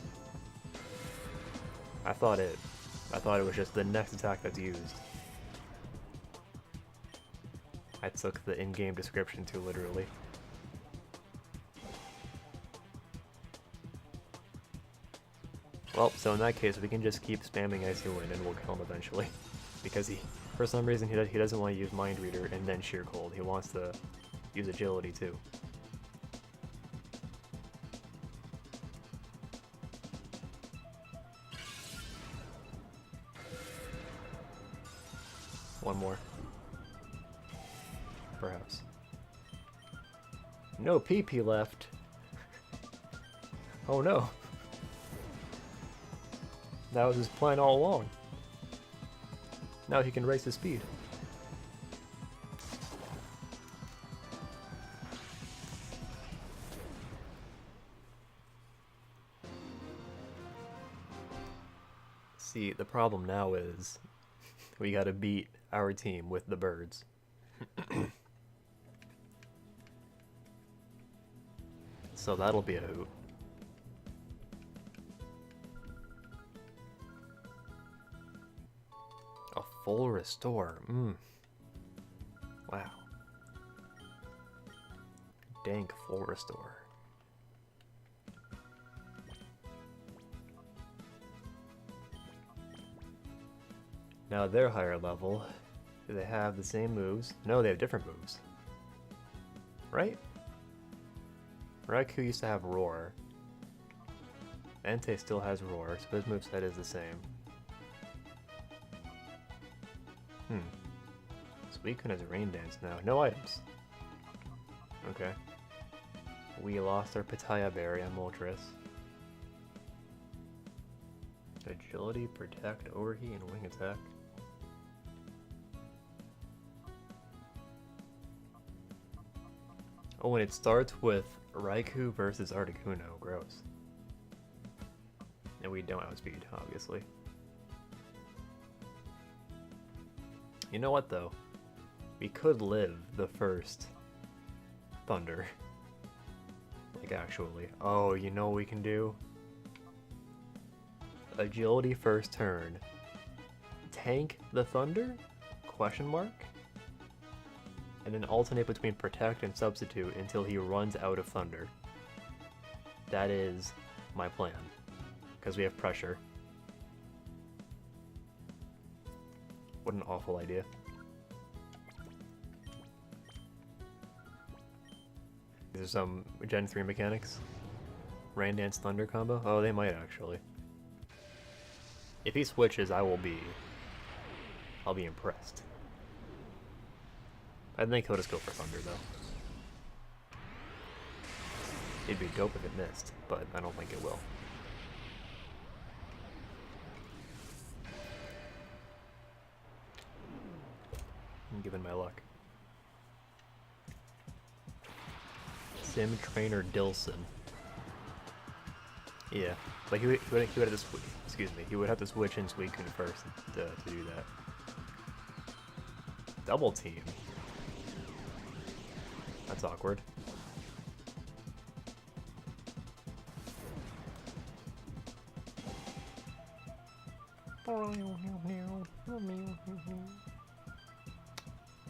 I thought it was just the next attack that's used. I took the in-game description too literally. Well, so in that case, we can just keep spamming Icy Wind and we'll kill him eventually. Because for some reason, he doesn't want to use Mind Reader and then Sheer Cold. He wants to use Agility too. One more. Perhaps. No PP left. Oh no. That was his plan all along. Now he can raise his speed. See, the problem now is we gotta beat our team with the birds. So that'll be a hoot. A full restore. Wow. Dank full restore. Now they're higher level. Do they have the same moves? No, they have different moves. Right? Raikou used to have Roar. Entei still has Roar, so his moveset is the same. Suicune has Rain Dance now. No items. Okay. We lost our Pitaya Berry on Moltres. Agility, Protect, Overheat, and Wing Attack. Oh, and it starts with Raikou versus Articuno. Gross. And we don't outspeed, obviously. You know what, though? We could live the first Thunder. Like, actually. Oh, you know what we can do? Agility first turn. Tank the Thunder? Question mark? And then alternate between Protect and Substitute until he runs out of Thunder. That is my plan. Because we have pressure. What an awful idea. These are some Gen 3 mechanics. Rain Dance Thunder combo? Oh, they might actually. If he switches, I'll be impressed. I think he'll just go for Thunder, though. It'd be dope if it missed, but I don't think it will. I'm giving my luck. Sim Trainer Dilson. Yeah, but he would have to switch. Excuse me, he would have to switch in Suicune first to do that. Double team. That's awkward.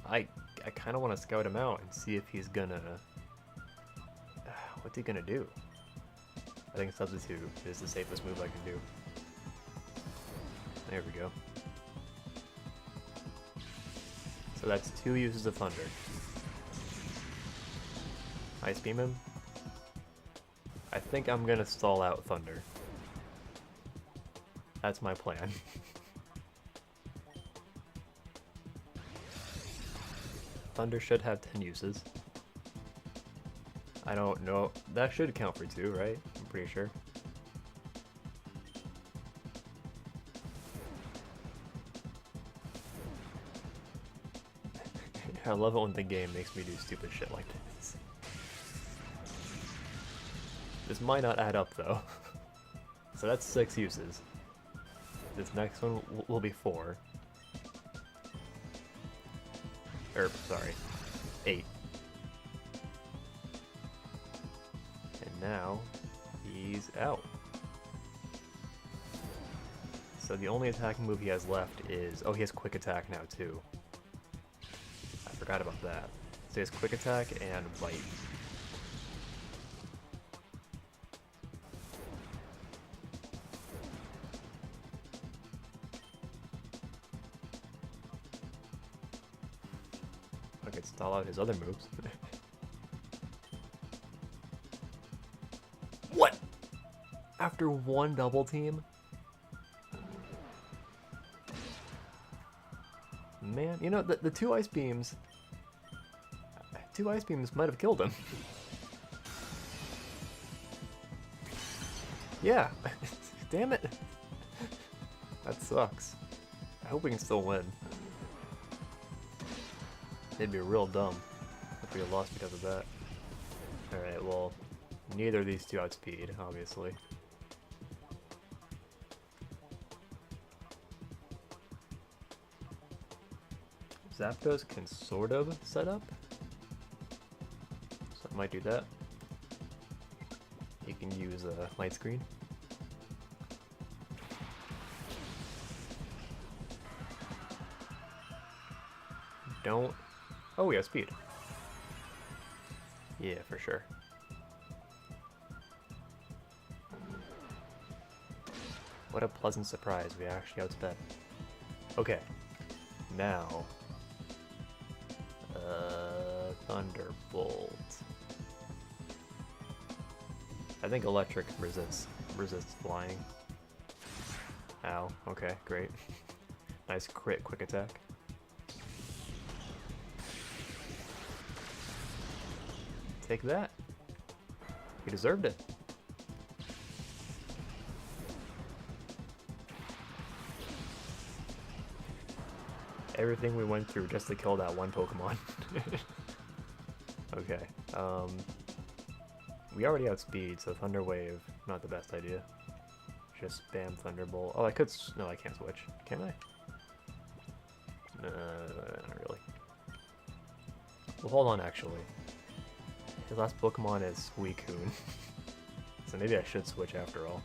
I kind of want to scout him out and see if he's gonna... what's he gonna do? I think Substitute is the safest move I can do. There we go. So that's 2 uses of Thunder. Ice Beam him. I think I'm gonna stall out Thunder. That's my plan. Thunder should have 10 uses. I don't know. That should count for 2, right? I'm pretty sure. I love it when the game makes me do stupid shit like this. This might not add up though. So that's 6 uses. This next one will be 4. Or, sorry, 8. And now, he's out. So the only attacking move he has left is... Oh, he has Quick Attack now too. I forgot about that. So he has Quick Attack and Bite. I could stall out his other moves. What? After one double team? Man, you know, the 2 ice beams... 2 ice beams might have killed him. Yeah. Damn it. That sucks. I hope we can still win. It'd be real dumb if we lost because of that. Alright, well, neither of these two outspeed, obviously. Zapdos can sort of set up. So I might do that. You can use a light screen. Don't... Oh, we have speed. Yeah, for sure. What a pleasant surprise, we actually outsped. Okay, now... Thunderbolt. I think electric resists flying. Ow, okay, great. Nice crit quick attack. Take that. You deserved it. Everything we went through just to kill that one Pokemon. Okay. We already outspeed, so Thunder Wave, not the best idea. Just spam Thunderbolt. Oh, I could... No, I can't switch. Can I? Not really. Well, hold on, actually. His last Pokemon is Suicune. So maybe I should switch after all.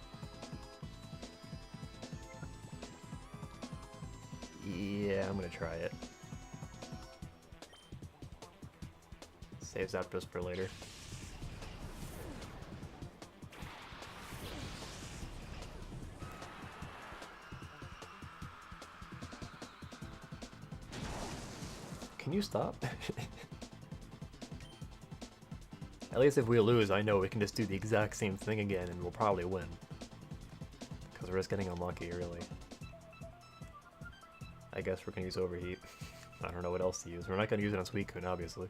Yeah, I'm gonna try it. Save Zapdos for later. Can you stop? At least if we lose, I know we can just do the exact same thing again and we'll probably win. Because we're just getting unlucky, really. I guess we're gonna use Overheat. I don't know what else to use. We're not gonna use it on Suicune, obviously.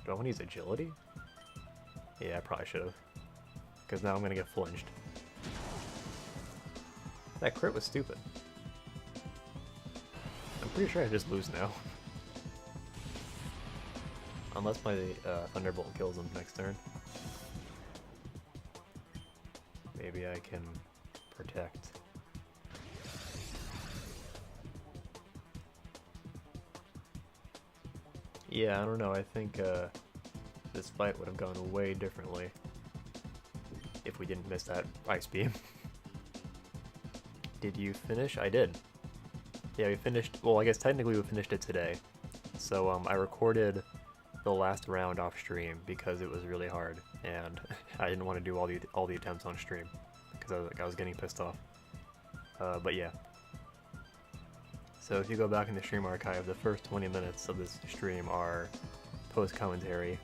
Do I want to use Agility? Yeah, I probably should have. Because now I'm gonna get flinched. That crit was stupid. I'm pretty sure I just lose now. Unless my Thunderbolt kills him next turn. Maybe I can protect. Yeah, I don't know. I think this fight would have gone way differently if we didn't miss that Ice Beam. Did you finish? I did. Yeah, we finished. Well, I guess technically we finished it today. So I recorded the last round off stream because it was really hard, and I didn't want to do all the attempts on stream because I was getting pissed off. But yeah. So if you go back in the stream archive, the first 20 minutes of this stream are post-commentary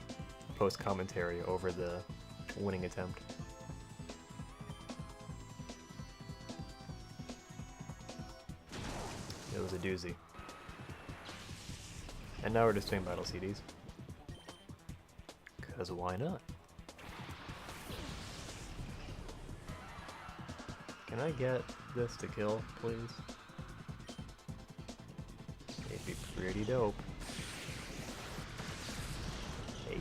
over the winning attempt. It was a doozy. And now we're just doing battle CDs. Because why not? Can I get this to kill, please? It'd be pretty dope. Hey.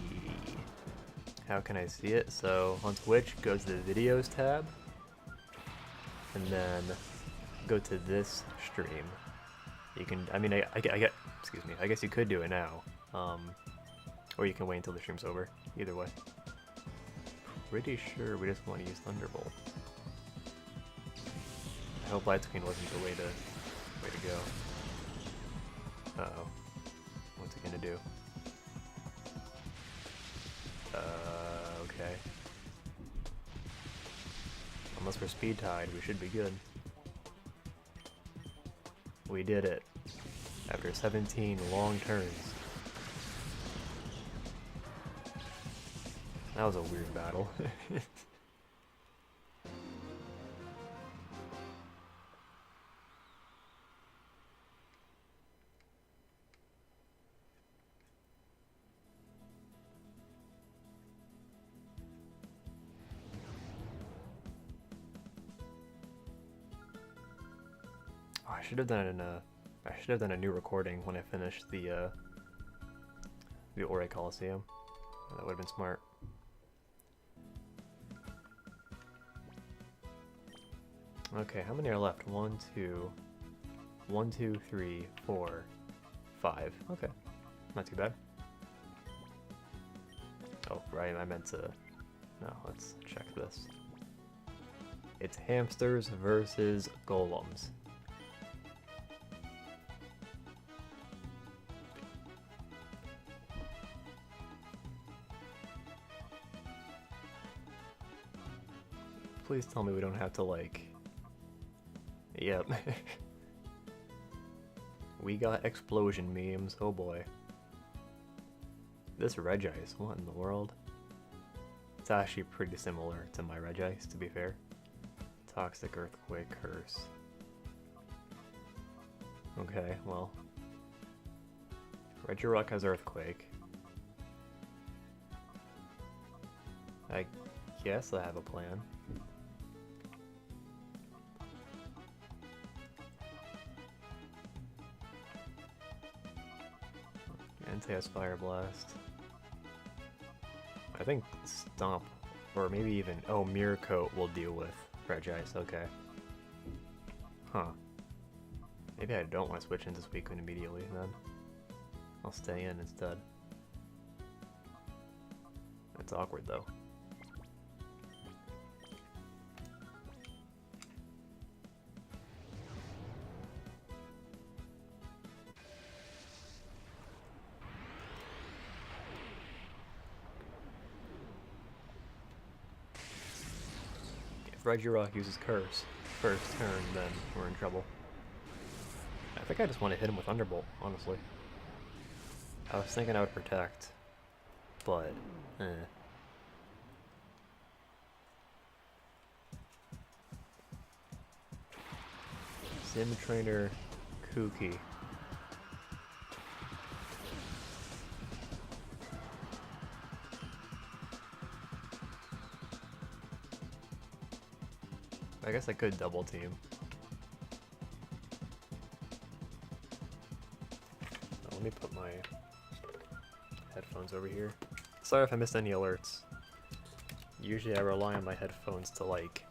How can I see it? So on Twitch, go to the videos tab, and then go to this stream. You can, I mean, I get, excuse me, I guess you could do it now, or you can wait until the stream's over. Either way. Pretty sure we just want to use Thunderbolt. I hope light screen wasn't the way to go. Uh-oh. What's it gonna do? Okay. Unless we're speed tied, we should be good. We did it. After 17 long turns. That was a weird battle. I should have done a new recording when I finished the Orre Colloseum. That would have been smart. Okay, how many are left? 1, 2, 3, 4, 5. Okay, not too bad. Oh, right, I meant to... No, let's check this. It's hamsters versus golems. Please tell me we don't have to, like... Yep. We got explosion memes, oh boy. This Regice, what in the world? It's actually pretty similar to my Regice, to be fair. Toxic Earthquake Curse. Okay, well. Regirock has Earthquake. I guess I have a plan. Anti-Ice Fire Blast. I think Stomp, or maybe even, oh, Mirror Coat will deal with Regice, okay. Huh. Maybe I don't want to switch into Suicune immediately, then. I'll stay in instead. That's awkward, though. If Regirock uses Curse first turn, then we're in trouble. I think I just want to hit him with Thunderbolt, honestly. I was thinking I would Protect, but, Sim Trainer Kooky. I guess I could double team. Let me put my headphones over here. Sorry if I missed any alerts. Usually I rely on my headphones to, like,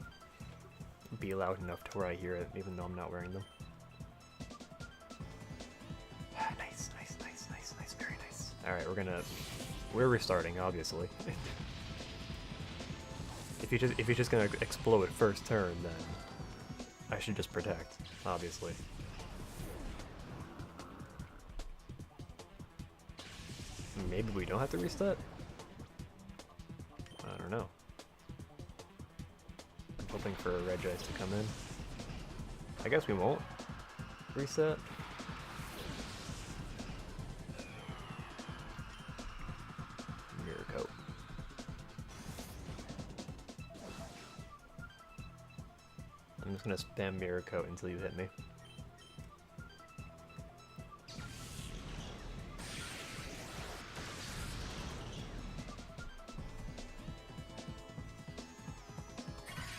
be loud enough to where I hear it, even though I'm not wearing them. Nice, nice, nice, nice, nice, very nice. Alright, we're restarting, obviously. If he's just gonna explode first turn, then I should just Protect, obviously. Maybe we don't have to reset? I don't know. I'm hoping for a Regice to come in. I guess we won't reset. I'm just gonna spam Mirror Coat until you hit me.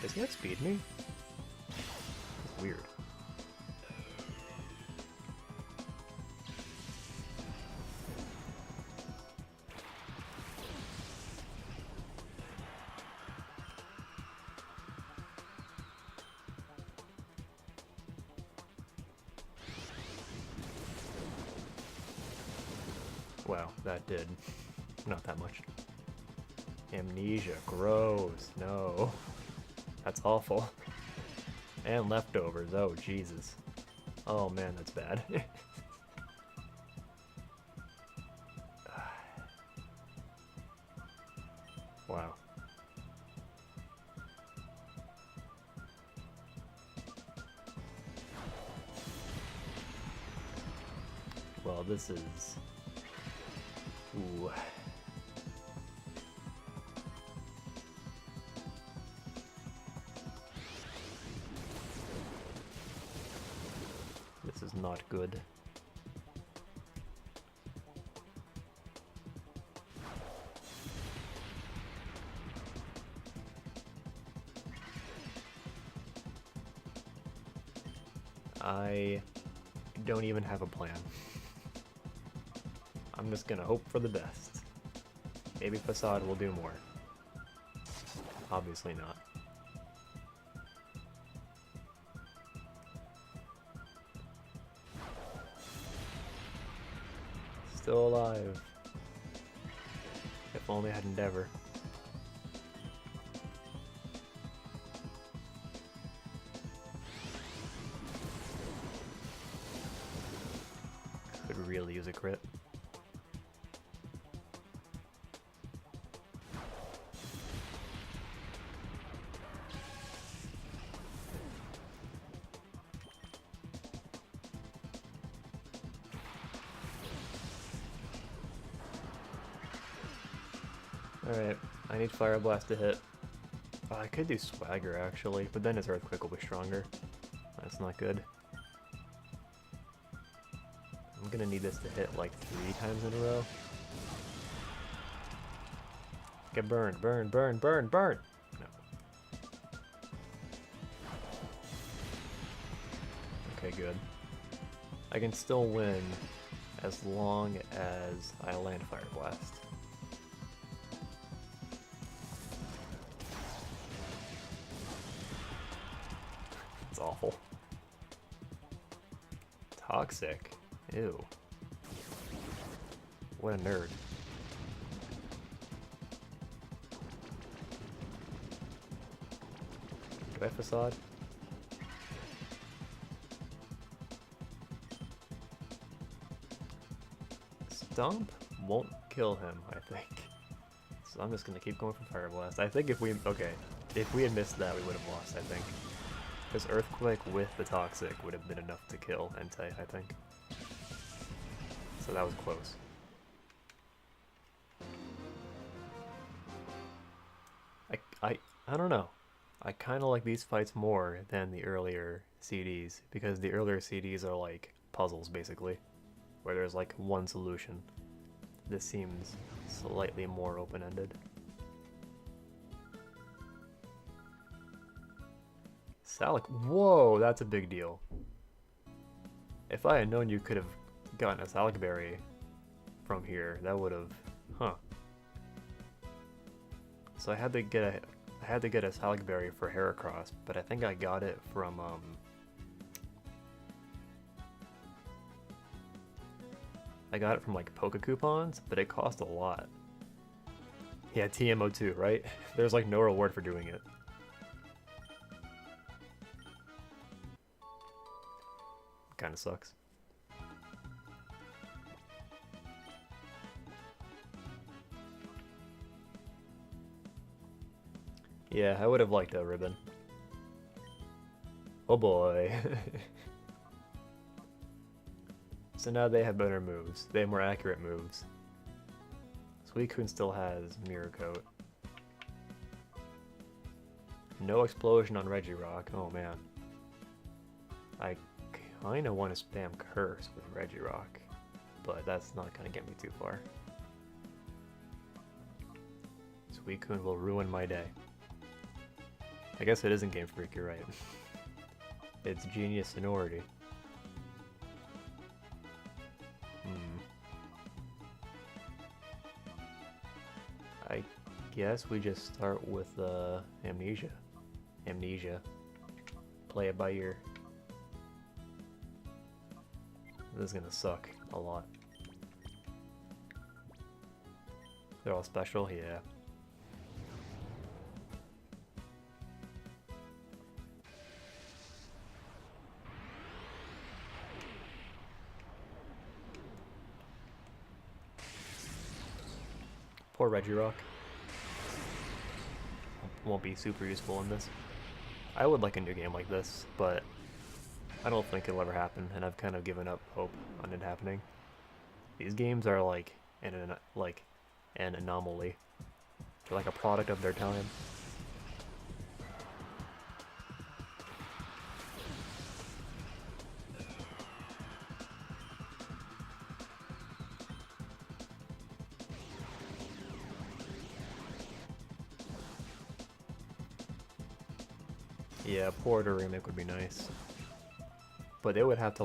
Does he outspeed me? That's weird. Wow, that did not that much. Amnesia, gross, no. That's awful. And leftovers, oh Jesus. Oh man, that's bad. Wow. Well, this is... Ooh. This is not good. I don't even have a plan. I'm just gonna hope for the best. Maybe Facade will do more. Obviously not. Still alive. If only I had Endeavor. Could really use a crit. Alright, I need Fire Blast to hit. Oh, I could do Swagger actually, but then his Earthquake will be stronger. That's not good. I'm gonna need this to hit like 3 times in a row. Get burned, burn, burn, burn, burn! No. Okay, good. I can still win as long as I land Fire Blast. It's awful. Toxic. Ew. What a nerd. Do I have Facade? Stomp won't kill him, I think. So I'm just gonna keep going for Fire Blast. I think if we had missed that, we would have lost, I think. Because Earthquake with the Toxic would have been enough to kill Entei, I think. So that was close. I don't know. I kind of like these fights more than the earlier CDs, because the earlier CDs are like puzzles, basically, where there's like one solution. This seems slightly more open-ended. Salic, whoa, that's a big deal. If I had known you could have gotten a Salic Berry from here, that would have, huh. So I had to get a Salic Berry for Heracross, but I think I got it from like Poke Coupons, but it cost a lot. Yeah, TMO2, right? There's like no reward for doing it. Kinda sucks. Yeah, I would have liked a ribbon. Oh boy. So now they have better moves. They have more accurate moves. Suicune still has Mirror Coat. No explosion on Regirock. Oh man. I kinda want to spam Curse with Regirock, but that's not gonna get me too far. Suicune will ruin my day. I guess it isn't Game Freak, you're right. It's Genius Sonority. I guess we just start with Amnesia. Amnesia. Play it by ear. This is gonna suck a lot. They're all special? Yeah. Poor Regirock. Won't be super useful in this. I would like a new game like this, but I don't think it'll ever happen, and I've kind of given up hope on it happening. These games are like an anomaly. They're like a product of their time. Yeah, a port or remake would be nice. But they would have to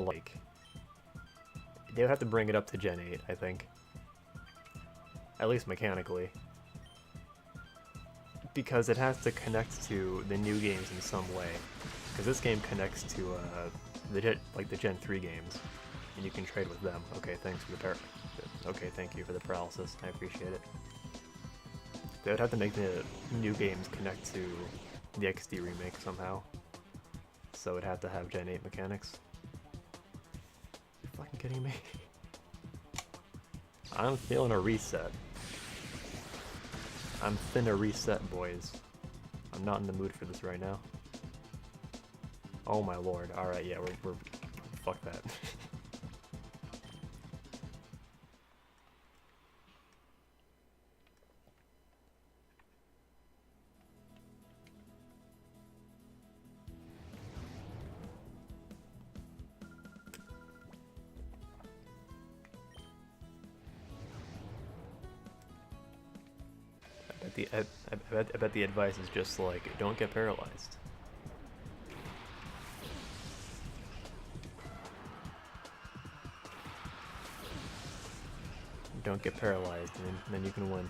they would have to bring it up to Gen 8, I think. At least mechanically. Because it has to connect to the new games in some way. Because this game connects to the Gen 3 games, and you can trade with them. Okay, thanks for the okay, thank you for the paralysis. I appreciate it. They would have to make the new games connect to the XD remake somehow. So it'd have to have Gen 8 mechanics. You're fucking kidding me? I'm feeling a reset. I'm finna reset, boys. I'm not in the mood for this right now. Oh my lord. Alright, yeah, we're fuck that. I bet the advice is just like, don't get paralyzed. Don't get paralyzed, and then you can win.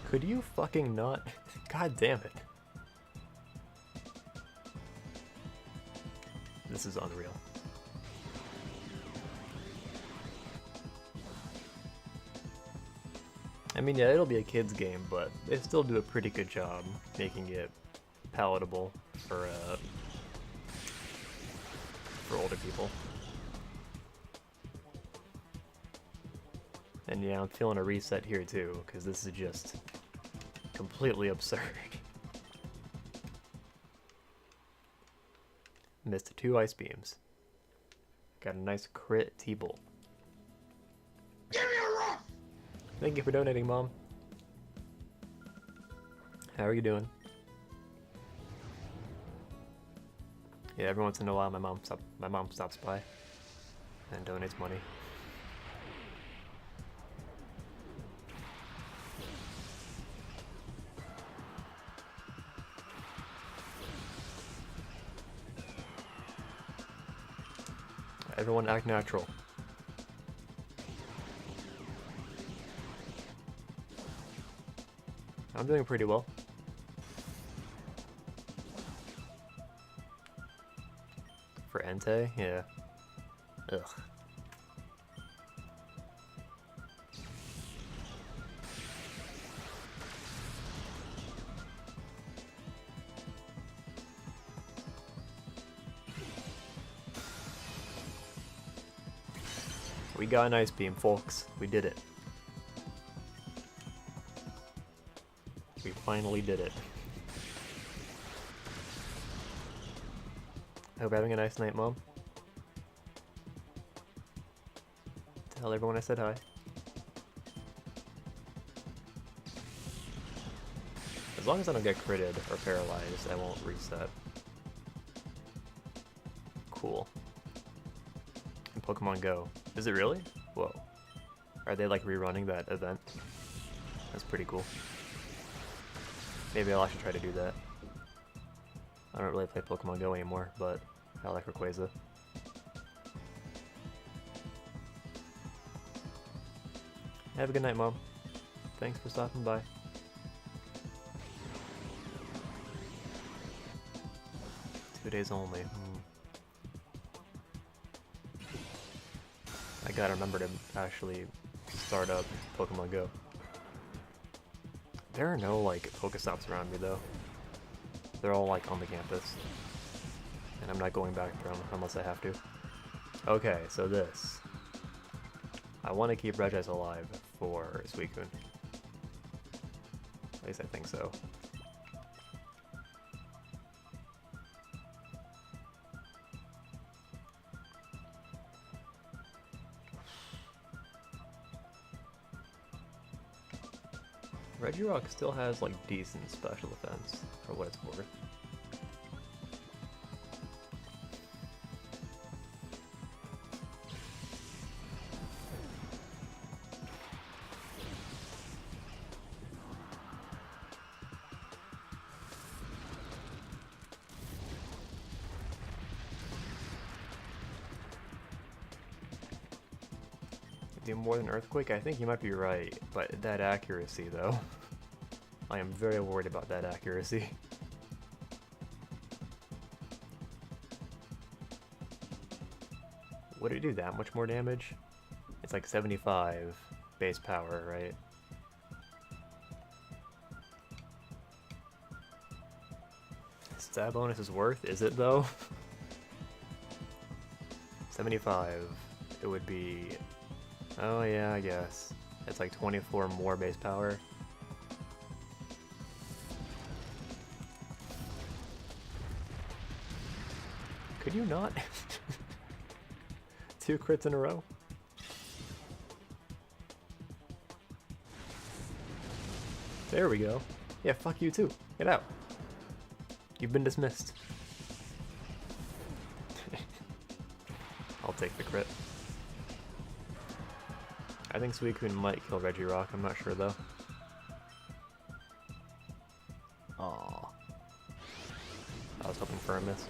Could you fucking not? God damn it. This is unreal. I mean, yeah, it'll be a kid's game, but they still do a pretty good job making it palatable for older people. And yeah, I'm feeling a reset here too, because this is just completely absurd. Missed 2 ice beams. Got a nice crit T-bolt. Give me a rough! Thank you for donating, Mom. How are you doing? Yeah, every once in a while my mom stops by and donates money. Everyone act natural. I'm doing pretty well. For Entei? Yeah. Ugh. We got an ice beam, folks. We did it. We finally did it. I hope you're having a nice night, Mom. Tell everyone I said hi. As long as I don't get critted or paralyzed, I won't reset. Cool. In Pokemon Go. Is it really? Whoa. Are they like rerunning that event? That's pretty cool. Maybe I'll actually try to do that. I don't really play Pokemon Go anymore, but I like Rayquaza. Have a good night, Mom. Thanks for stopping by. Two days only. I gotta remember to actually start up Pokemon Go. There are no, like, Pokestops around me, though. They're all, like, on the campus. And I'm not going back to them unless I have to. Okay, so this. I want to keep Regis alive for Suicune. At least I think so. Regirock still has, like, decent special defense, for what it's worth. Do more than Earthquake? I think you might be right, but that accuracy, though. I am very worried about that accuracy. Would it do that much more damage? It's like 75 base power, right? Stab bonus is worth, is it though? 75, it would be... Oh yeah, I guess. It's like 24 more base power. Could you not? 2 crits in a row? There we go. Yeah, fuck you too. Get out. You've been dismissed. I'll take the crit. I think Suicune might kill Regirock, I'm not sure though. Aww. I was hoping for a miss.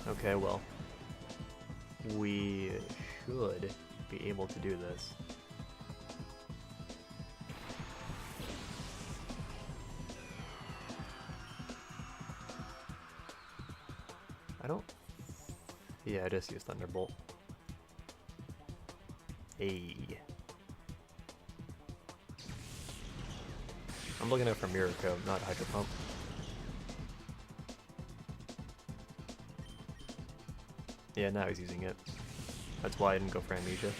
Okay, well. We should be able to do this. I don't... Yeah, I just used Thunderbolt. Hey. I'm looking out for Mirror Coat, not Hydro Pump. Yeah, now he's using it. That's why I didn't go for Amnesia.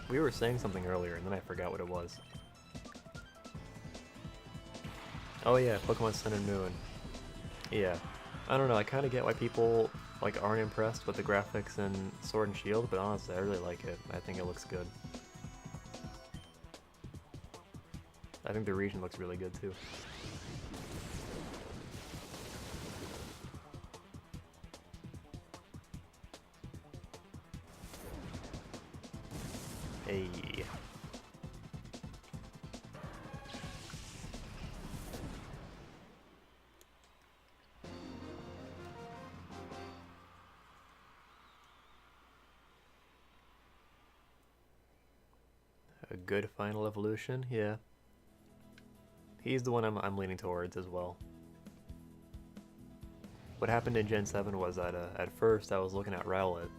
We were saying something earlier, and then I forgot what it was. Oh yeah, Pokemon Sun and Moon. Yeah, I don't know. I kind of get why people like aren't impressed with the graphics in Sword and Shield, but honestly, I really like it. I think it looks good. I think the region looks really good too. Hey. A good final evolution, yeah. He's the one I'm leaning towards as well. What happened in Gen 7 was that at first I was looking at Rowlet,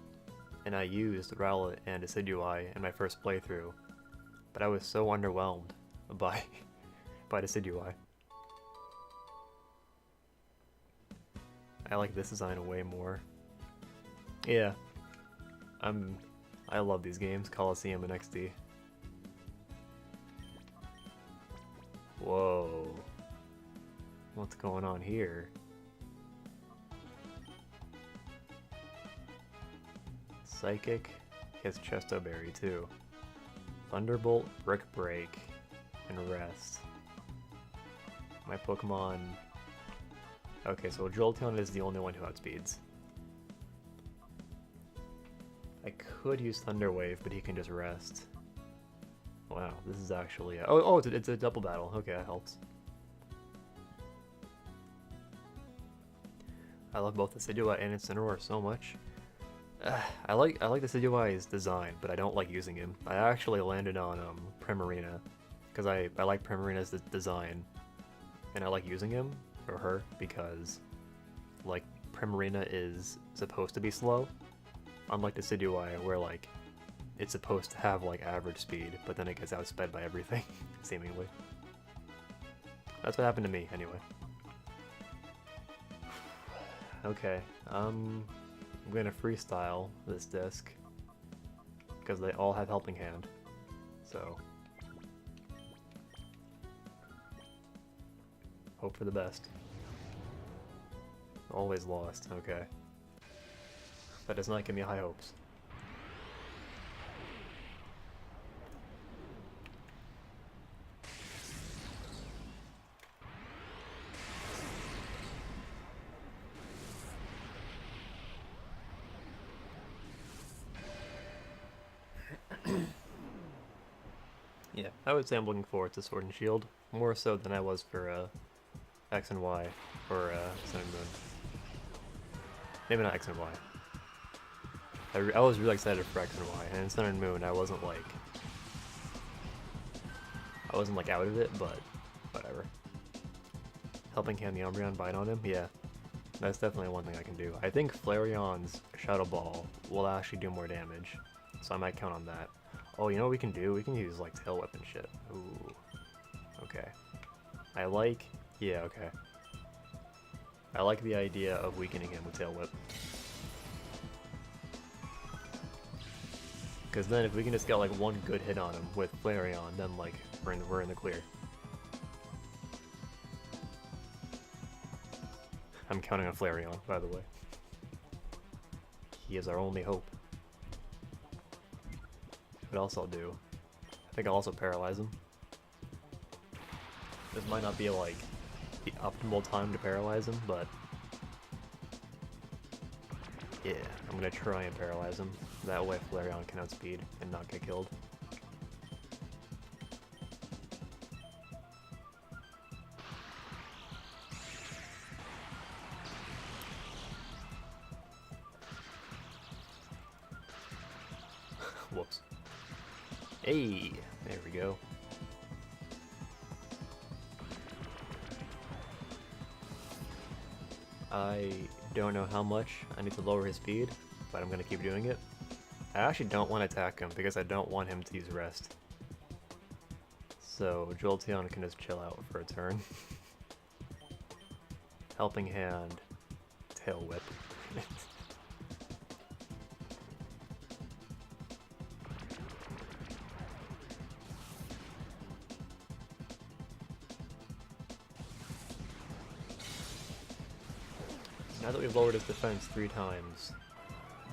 and I used Rowlet and Decidueye in my first playthrough, but I was so underwhelmed by Decidueye. I like this design way more. Yeah. I love these games, Colosseum and XD. Whoa. What's going on here? Psychic, he has Chesto Berry too. Thunderbolt, Brick Break, and Rest. My Pokemon... Okay, so Jolteon is the only one who outspeeds. I could use Thunder Wave, but he can just rest. Wow, this is actually... Oh, it's a double battle. Okay, that helps. I love both the Decidueye and Incineroar so much. I like the Decidueye's design, but I don't like using him. I actually landed on Primarina, because I like Primarina's design, and I like using him, or her, because like Primarina is supposed to be slow, unlike the Decidueye, where like it's supposed to have like average speed, but then it gets outsped by everything, seemingly. That's what happened to me, anyway. Okay, I'm gonna freestyle this disc, because they all have Helping Hand, so hope for the best. Always lost, okay. That does not give me high hopes. Yeah, I would say I'm looking forward to Sword and Shield, more so than I was for X and Y, or Sun and Moon. Maybe not X and Y. I was really excited for X and Y, and in Sun and Moon I wasn't like out of it, but whatever. Helping Hand the Umbreon bite on him? Yeah. That's definitely one thing I can do. I think Flareon's Shadow Ball will actually do more damage, so I might count on that. Oh, you know what we can do? We can use, like, Tail Whip and shit. Ooh. Okay. Yeah, okay. I like the idea of weakening him with Tail Whip. Because then if we can just get, like, one good hit on him with Flareon, then, like, we're in the clear. I'm counting on Flareon, by the way. He is our only hope. What else I'll do? I think I'll also paralyze him. This might not be like the optimal time to paralyze him, but yeah, I'm gonna try and paralyze him. That way Flareon can outspeed and not get killed. Whoops. Hey, there we go. I don't know how much I need to lower his speed, but I'm gonna keep doing it. I actually don't want to attack him because I don't want him to use rest. So Jolteon can just chill out for a turn. Helping Hand, Tail Whip. Now that we've lowered his defense 3 times,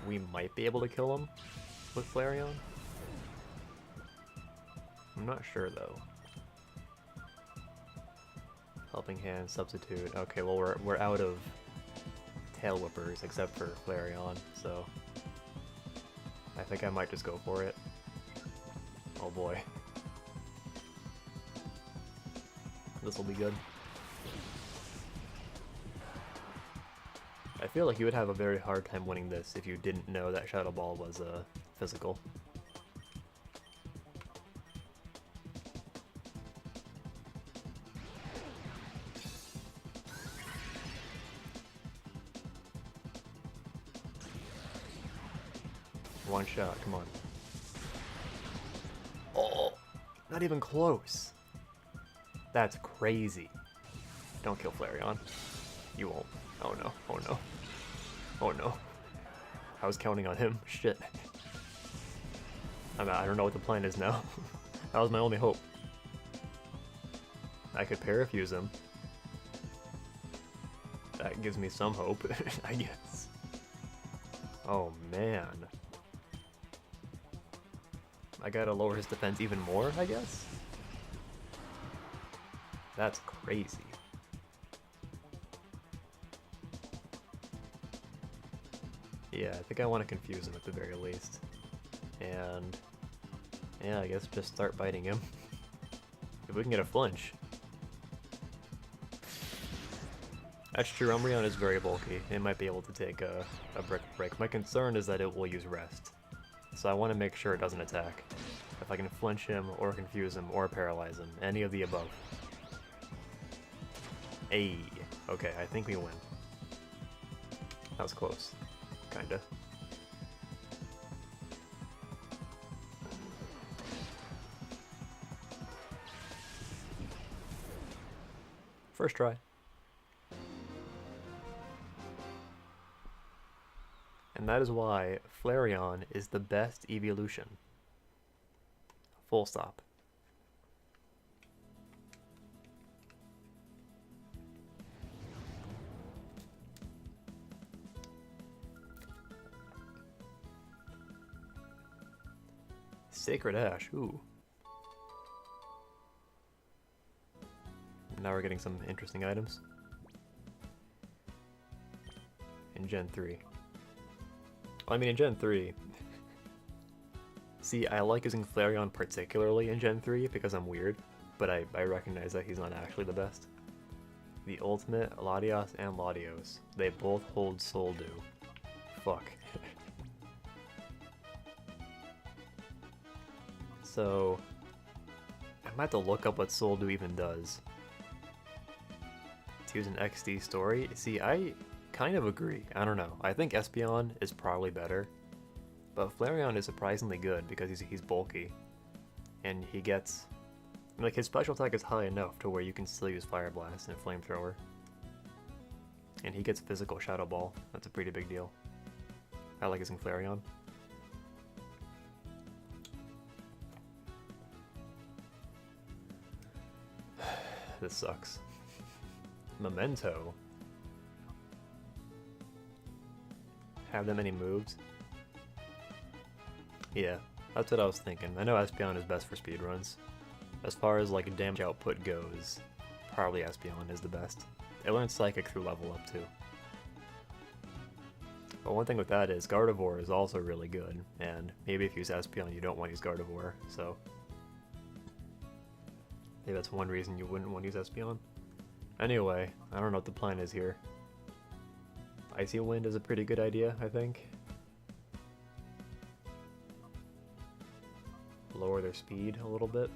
we might be able to kill him with Flareon. I'm not sure though. Helping Hand, Substitute. Okay, well we're out of Tail Whippers except for Flareon, so I think I might just go for it. Oh boy. This will be good. I feel like you would have a very hard time winning this if you didn't know that Shadow Ball was physical. One shot, come on. Oh, not even close. That's crazy. Don't kill Flareon. You won't. Oh no, oh no. Oh no. I was counting on him. Shit. I don't know what the plan is now. That was my only hope. I could parafuse him. That gives me some hope, I guess. Oh man. I gotta lower his defense even more, I guess? That's crazy. Yeah, I think I want to confuse him at the very least. And yeah, I guess just start biting him. If we can get a flinch. That's true, Umbreon is very bulky. It might be able to take a brick break. My concern is that it will use rest. So I want to make sure it doesn't attack. If I can flinch him, or confuse him, or paralyze him. Any of the above. Ayy. Okay, I think we win. That was close. Kinda. First try. And that is why Flareon is the best evolution. Full stop. Sacred Ash, ooh. Now we're getting some interesting items. In Gen 3. Well, I mean, in Gen 3... See, I like using Flareon particularly in Gen 3 because I'm weird, but I recognize that he's not actually the best. The ultimate, Latios and Latios. They both hold Soul Dew. Fuck. So, I might have to look up what Soul Dew even does. To use an XD story? See, I kind of agree. I don't know. I think Espeon is probably better. But Flareon is surprisingly good because he's bulky. And he gets... Like, his special attack is high enough to where you can still use Fire Blast and Flamethrower. And he gets physical Shadow Ball. That's a pretty big deal. I like using Flareon. This sucks. Memento. Have that many moves? Yeah, that's what I was thinking. I know Espeon is best for speedruns. As far as like damage output goes, probably Espeon is the best. It learns Psychic through level up too. But one thing with that is Gardevoir is also really good, and maybe if you use Espeon you don't want to use Gardevoir, so... Maybe that's one reason you wouldn't want to use Espeon. Anyway, I don't know what the plan is here. Icy Wind is a pretty good idea, I think. Lower their speed a little bit.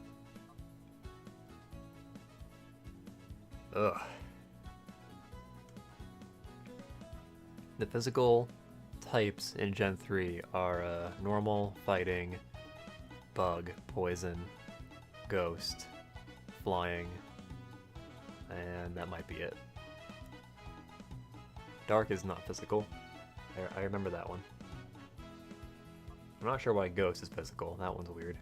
Ugh. The physical types in Gen 3 are normal, fighting, bug, poison, ghost, flying, and that might be it. Dark is not physical. I remember that one. I'm not sure why Ghost is physical. That one's weird.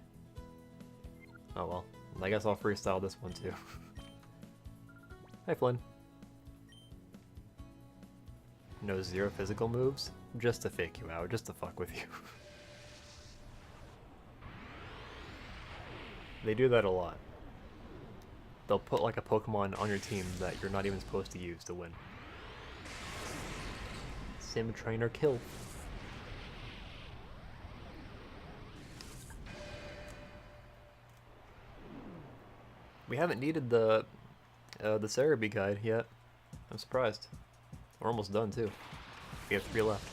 Oh well. I guess I'll freestyle this one too. Hi Flynn. No 0 physical moves? Just to fake you out, just to fuck with you. They do that a lot. They'll put like a Pokemon on your team that you're not even supposed to use to win. Sim Trainer kill. We haven't needed the Cerebi guide yet. I'm surprised. We're almost done too. We have 3 left.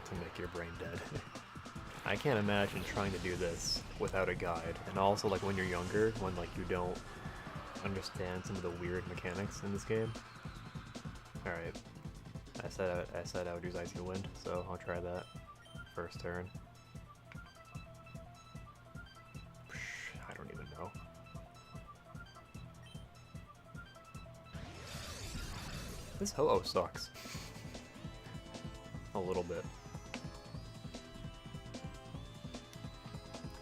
To make your brain dead. I can't imagine trying to do this without a guide. And also like when you're younger, when like you don't understand some of the weird mechanics in this game. Alright. I said I would use Icy Wind, so I'll try that. First turn. I don't even know. This Ho-Oh sucks. A little bit.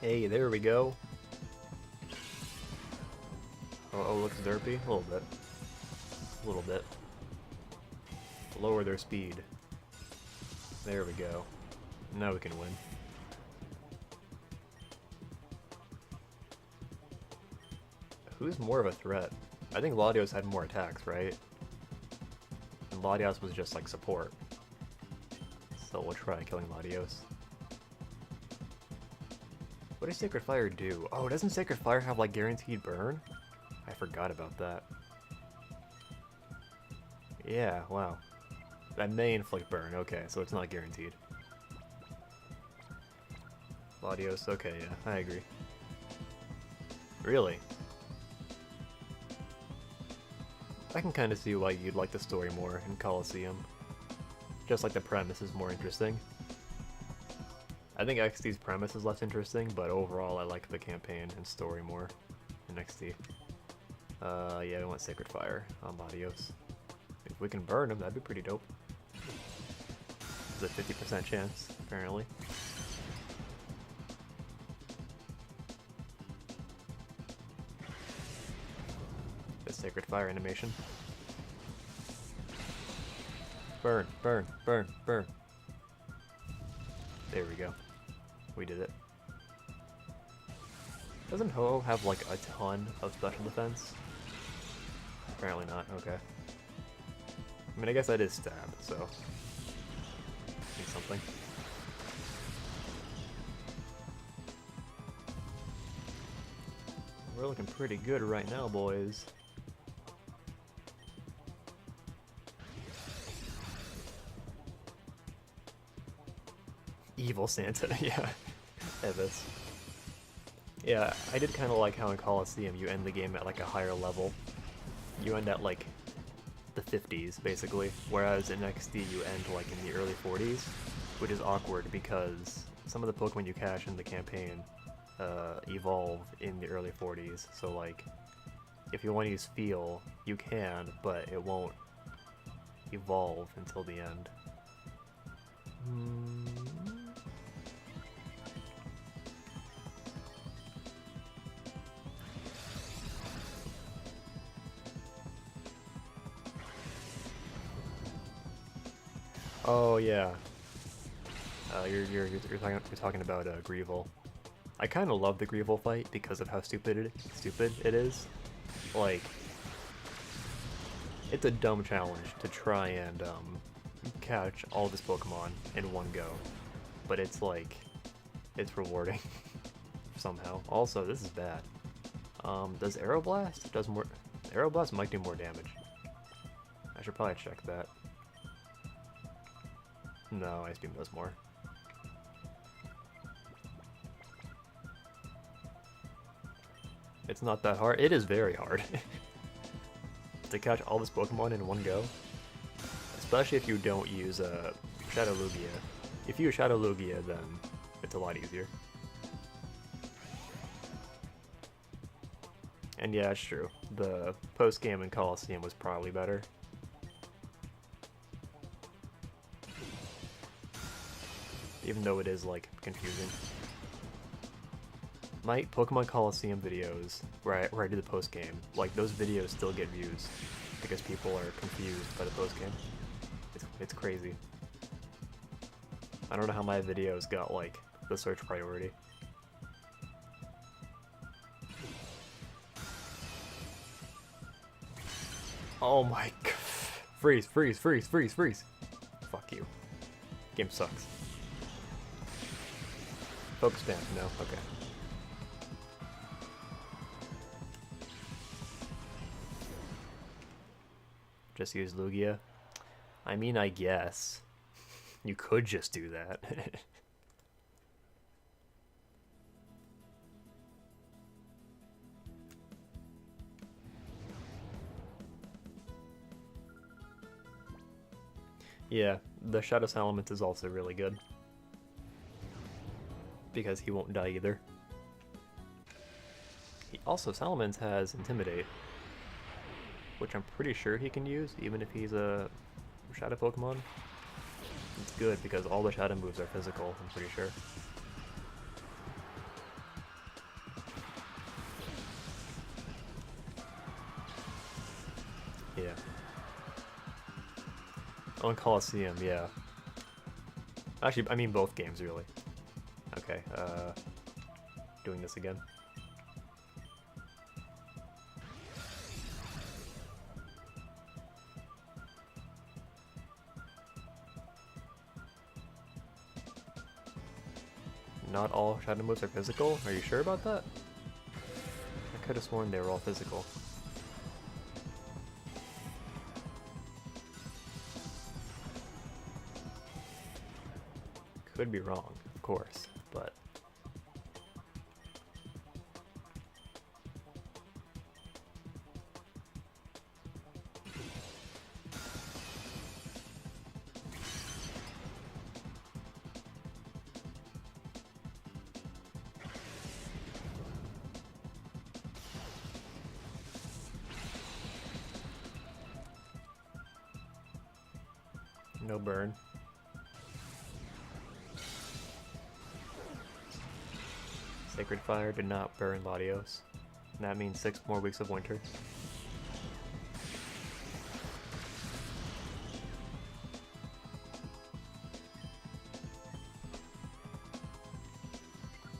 Hey, there we go. Ho-Oh looks derpy. A little bit. A little bit. Lower their speed. There we go. Now we can win. Who's more of a threat? I think Latios had more attacks, right? And Latios was just like support. So we'll try killing Latios. What does Sacred Fire do? Oh, doesn't Sacred Fire have like guaranteed burn? I forgot about that. Yeah, wow. That may inflict burn, okay, so it's not guaranteed. Latios, okay, yeah, I agree. Really? I can kind of see why you'd like the story more in Colosseum. Just like the premise is more interesting. I think XD's premise is less interesting, but overall I like the campaign and story more in XD. Yeah, we want Sacred Fire on Latios. If we can burn him, that'd be pretty dope. There's a 50% chance, apparently. The Sacred Fire animation. Burn, burn, burn, burn. There we go. We did it. Doesn't Ho-Oh have like a ton of special defense? Apparently not, okay. I mean, I guess that is stab, so... Need something. We're looking pretty good right now, boys. Evil Santa, yeah. Evis. Yeah, I did kind of like how in Colosseum you end the game at like a higher level. You end at like the 50s, basically, whereas in XD you end like in the early 40s, which is awkward because some of the Pokemon you catch in the campaign evolve in the early 40s, so like, if you want to use Feel, you can, but it won't evolve until the end. Oh yeah. You're talking about Greevil. I kind of love the Greevil fight because of how stupid it is. Like, it's a dumb challenge to try and catch all this Pokemon in one go, but it's like, it's rewarding somehow. Also, this is bad. Does Aeroblast does more? Aeroblast might do more damage. I should probably check that. No, Ice Beam does more. It's not that hard. It is very hard to catch all this Pokemon in one go, especially if you don't use Shadow Lugia. If you use Shadow Lugia, then it's a lot easier. And yeah, it's true. The post-game in Colosseum was probably better. Even though it is, like, confusing. My Pokemon Colosseum videos, where I do the post-game, like, those videos still get views, because people are confused by the post-game. It's crazy. I don't know how my videos got, like, the search priority. Oh my god. Freeze, freeze, freeze, freeze, freeze. Fuck you. Game sucks. Focus band, no, okay. Just use Lugia? I mean, I guess. You could just do that. Yeah, the Shadow Salamence is also really good. Because he won't die either. Also, Salamence has Intimidate. which I'm pretty sure he can use, even if he's a Shadow Pokemon. It's good because all the Shadow moves are physical, I'm pretty sure. Yeah. Orre Colloseum, yeah. Actually, I mean both games, really. Okay, doing this again. Not all Shadow moves are physical? Are you sure about that? I could have sworn they were all physical. Could be wrong, of course, but... no burn. Sacred Fire did not burn Latios. And that means 6 more weeks of winter.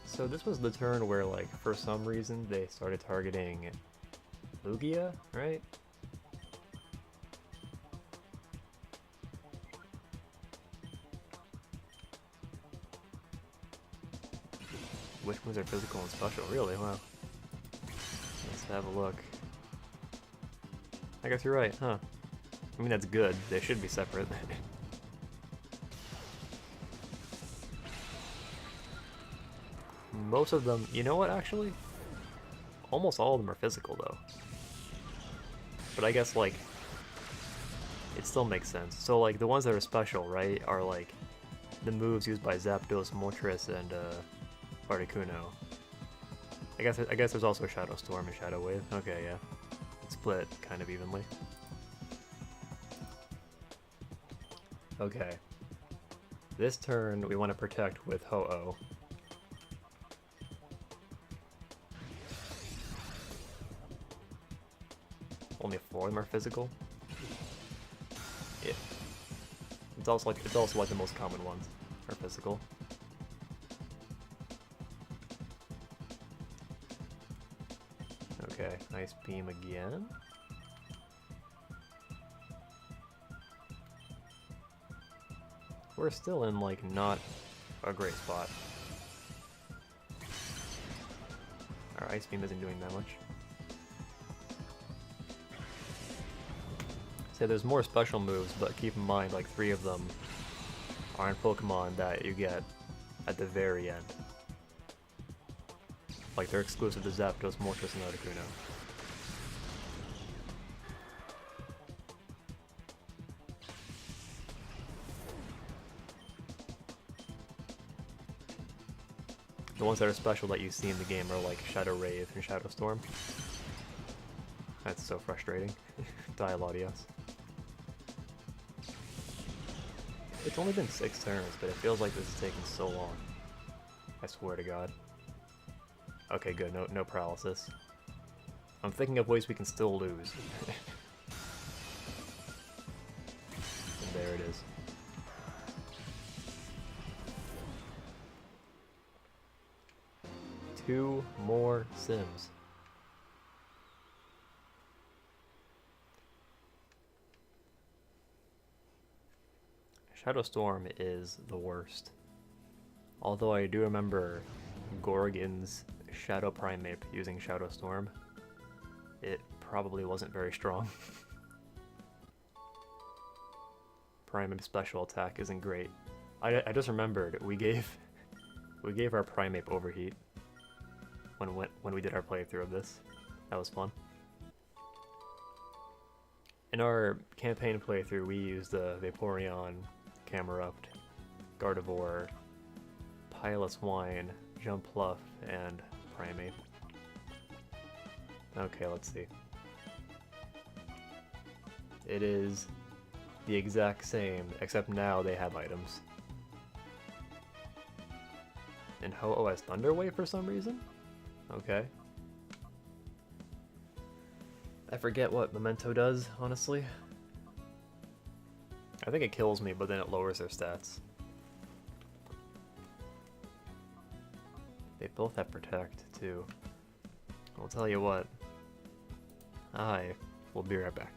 So this was the turn where, like, for some reason they started targeting Lugia, right? Which ones are physical and special? Really? Wow. Let's have a look. I guess you're right, huh? I mean, that's good. They should be separate. Most of them, you know what, actually? Almost all of them are physical, though. But I guess, like, it still makes sense. So, like, the ones that are special, right, are, like, the moves used by Zapdos, Moltres, and, Articuno. I guess there's also Shadow Storm and Shadow Wave. Okay, yeah. It's split kind of evenly. Okay. This turn we want to protect with Ho-Oh. Only 4 of them are physical. Yeah. It's also like the most common ones are physical. Okay, Ice Beam again. We're still in, like, not a great spot. Our Ice Beam isn't doing that much. So there's more special moves, but keep in mind, like, 3 of them are in Pokemon that you get at the very end. Like, they're exclusive to Zapdos, Moltres, and Articuno. The ones that are special that you see in the game are like Shadow Rave and Shadow Storm. That's so frustrating. Die Latios. It's only been 6 turns, but it feels like this is taking so long. I swear to God. Okay, good. No paralysis. I'm thinking of ways we can still lose. And there it is. Two more Sims. Shadow Storm is the worst. Although I do remember Gorgon's Shadow Primeape using Shadow Storm. It probably wasn't very strong. Primeape special attack isn't great. I just remembered we gave our Primeape Overheat when we did our playthrough of this. That was fun. In our campaign playthrough, we used the Vaporeon, Camerupt, Gardevoir, Piloswine, Jumpluff, and Primeape. Okay, let's see. It is the exact same, except now they have items. And Ho-Oh has Thunder Wave for some reason? Okay. I forget what Memento does, honestly. I think it kills me, but then it lowers their stats. They both have Protect, too. I'll tell you what. We'll be right back.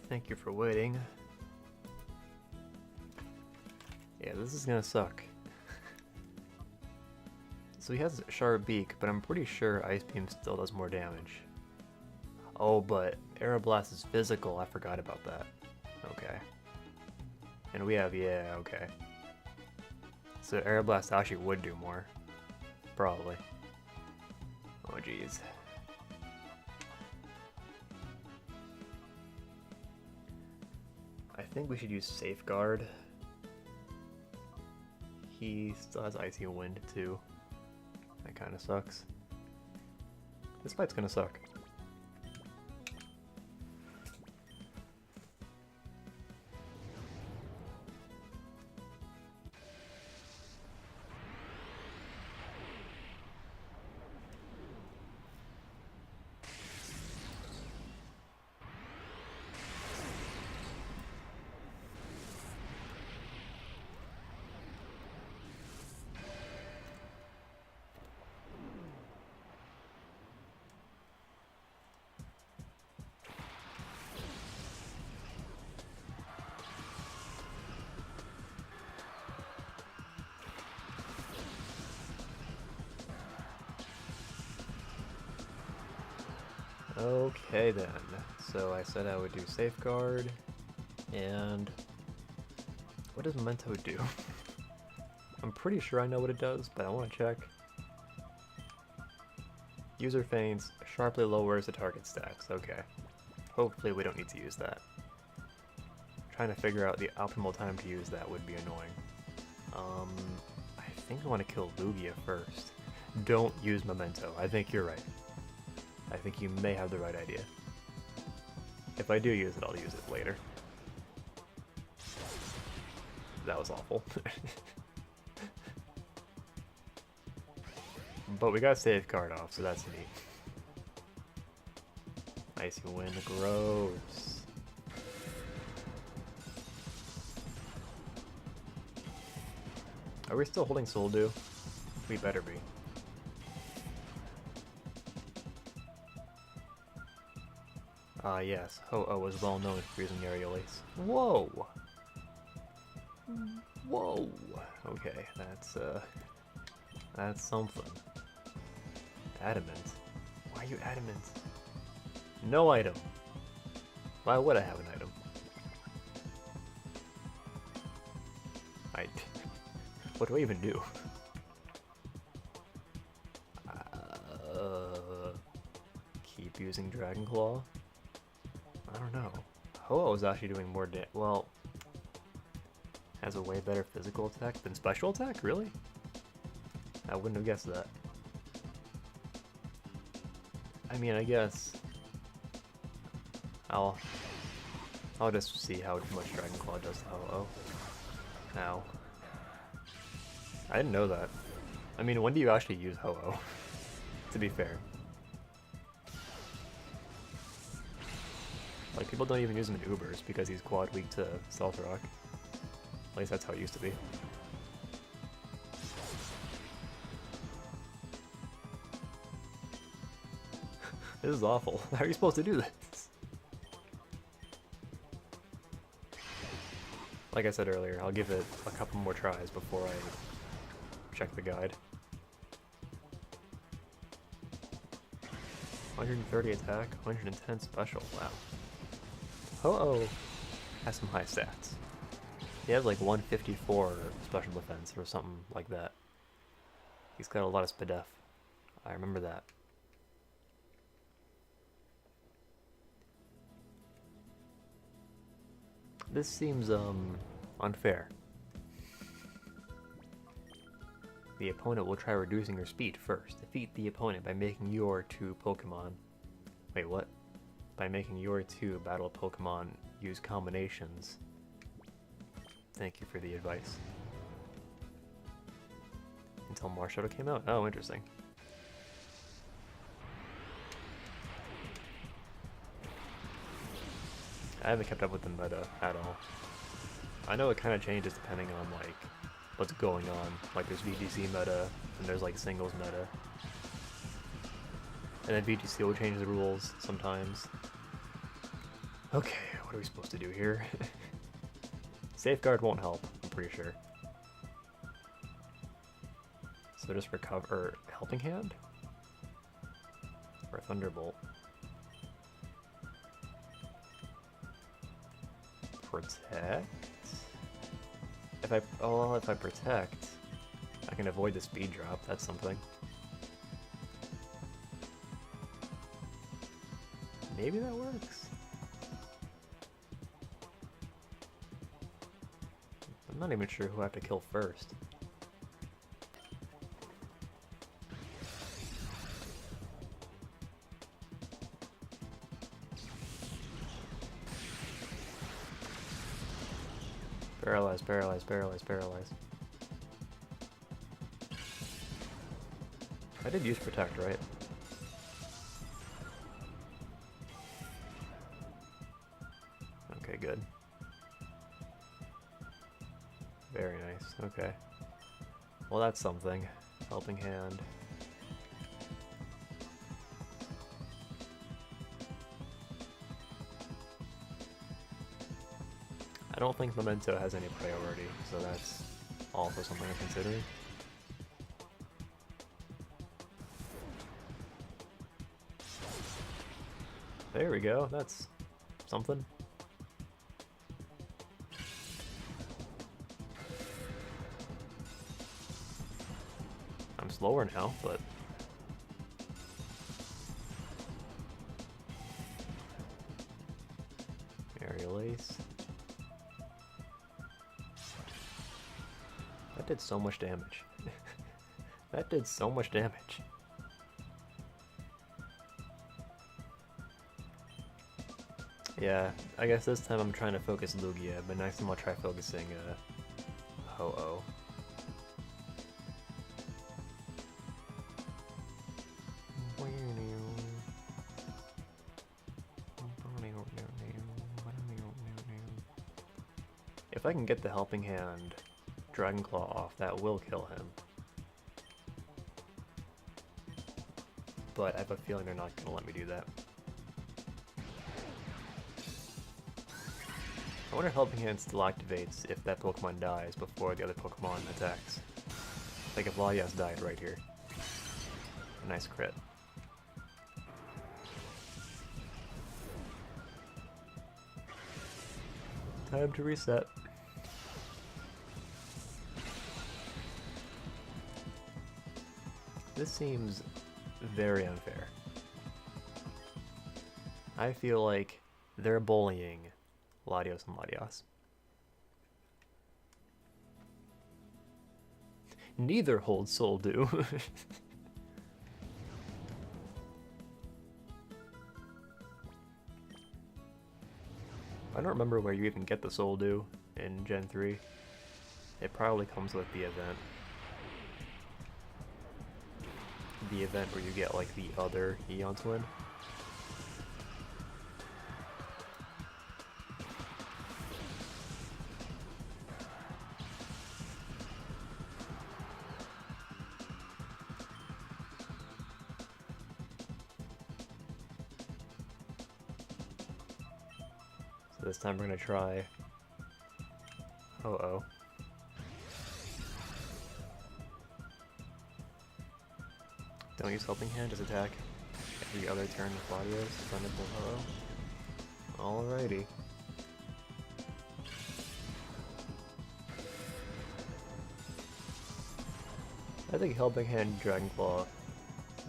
Thank you for waiting. Yeah, this is gonna suck. So he has a sharp beak, but I'm pretty sure Ice Beam still does more damage. Oh, but Aeroblast is physical. I forgot about that. Okay. And we have, yeah, okay. So Aeroblast actually would do more. Probably. Oh, jeez. I think we should use Safeguard. He still has Icy Wind, too. That kind of sucks. This fight's gonna suck. Okay then, so I said I would do Safeguard, and what does Memento do? I'm pretty sure I know what it does, but I want to check. User feints sharply lowers the target stacks, okay. Hopefully we don't need to use that. Trying to figure out the optimal time to use that would be annoying. I think I want to kill Lugia first. Don't use Memento, I think you're right. I think you may have the right idea. If I do use it, I'll use it later. That was awful. But we got Safeguard off, so that's neat. Icy Wind, gross. Are we still holding Soul Dew? We better be. Ah yes, Ho-Oh was well known for using Aerial Ace. Whoa! Whoa! Okay, that's something. Adamant? Why are you adamant? No item! Why would I have an item? What do I even do? Keep using Dragon Claw? I don't know. Ho-Oh is actually doing more damage. Well, has a way better physical attack than special attack? Really? I wouldn't have guessed that. I mean, I guess I'll just see how much Dragon Claw does to Ho-Oh. Ow. I didn't know that. I mean, when do you actually use Ho-Oh? To be fair. Like, people don't even use him in Ubers because he's quad weak to Stealth Rock. At least that's how it used to be. This is awful. How are you supposed to do this? Like I said earlier, I'll give it a couple more tries before I check the guide. 130 attack, 110 special, wow. Ho-Oh has some high stats. He has like 154 special defense or something like that. He's got a lot of SPDF. I remember that. This seems, unfair. The opponent will try reducing your speed first. Defeat the opponent by making your two Pokemon... Wait, what? By making your two battle Pokemon use combinations. Thank you for the advice. Until Marshadow came out? Oh, interesting. I haven't kept up with the meta at all. I know it kind of changes depending on, like, what's going on. Like, there's VGC meta, and there's, like, singles meta. And then VGC will change the rules sometimes. Okay, what are we supposed to do here? Safeguard won't help, I'm pretty sure. So just recover, or Helping Hand? Or Thunderbolt? Protect? If I protect, I can avoid the speed drop, that's something. Maybe that works? I'm not even sure who I have to kill first. Paralyze, paralyze, paralyze, paralyze. I did use Protect, right? Okay, good. Very nice, okay. Well, that's something. Helping Hand. I don't think Memento has any priority, so that's also something I'm considering. There we go, that's something. I'm slower now, but... Aerial Ace. That did so much damage. That did so much damage. Yeah, I guess this time I'm trying to focus Lugia, but next time I'll try focusing Ho-Oh. If I can get the Helping Hand Dragon Claw off, that will kill him. But I have a feeling they're not going to let me do that. I wonder if Helping Hand still activates if that Pokemon dies before the other Pokemon attacks. Like if Latias died right here. A nice crit. Time to reset. This seems very unfair. I feel like they're bullying Latios and Latias. Neither hold Soul Dew. I don't remember where you even get the Soul Dew in Gen 3. It probably comes with the event. The event where you get like the other Eon Twin. So this time we're gonna try Ho-Oh. Don't use Helping Hand, just attack every other turn with Latios, Thunderbolt Ho-Oh. Alrighty. I think Helping Hand Dragon Claw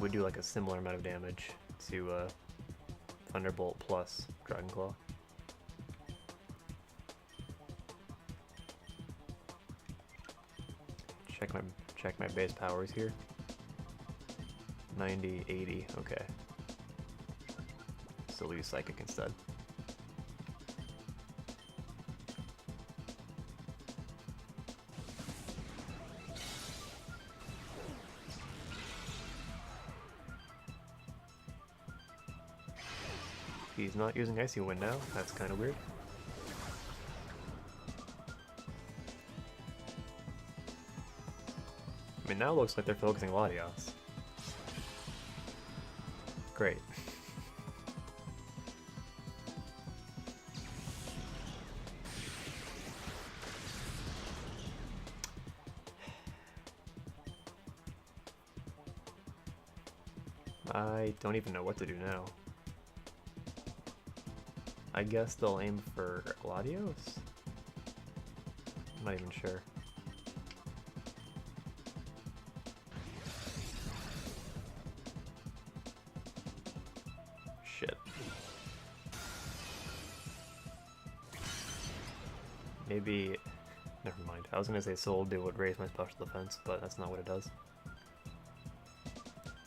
would do like a similar amount of damage to Thunderbolt plus Dragon Claw. Check my base powers here. 90, 80, okay. So use Psychic instead. He's not using Icy Wind now, that's kind of weird. I mean, now it looks like they're focusing Latias. Great. I don't even know what to do now. I guess they'll aim for Latios? I'm not even sure. Shit. Maybe... Never mind. I was gonna say Soul Dew would raise my special defense, but that's not what it does.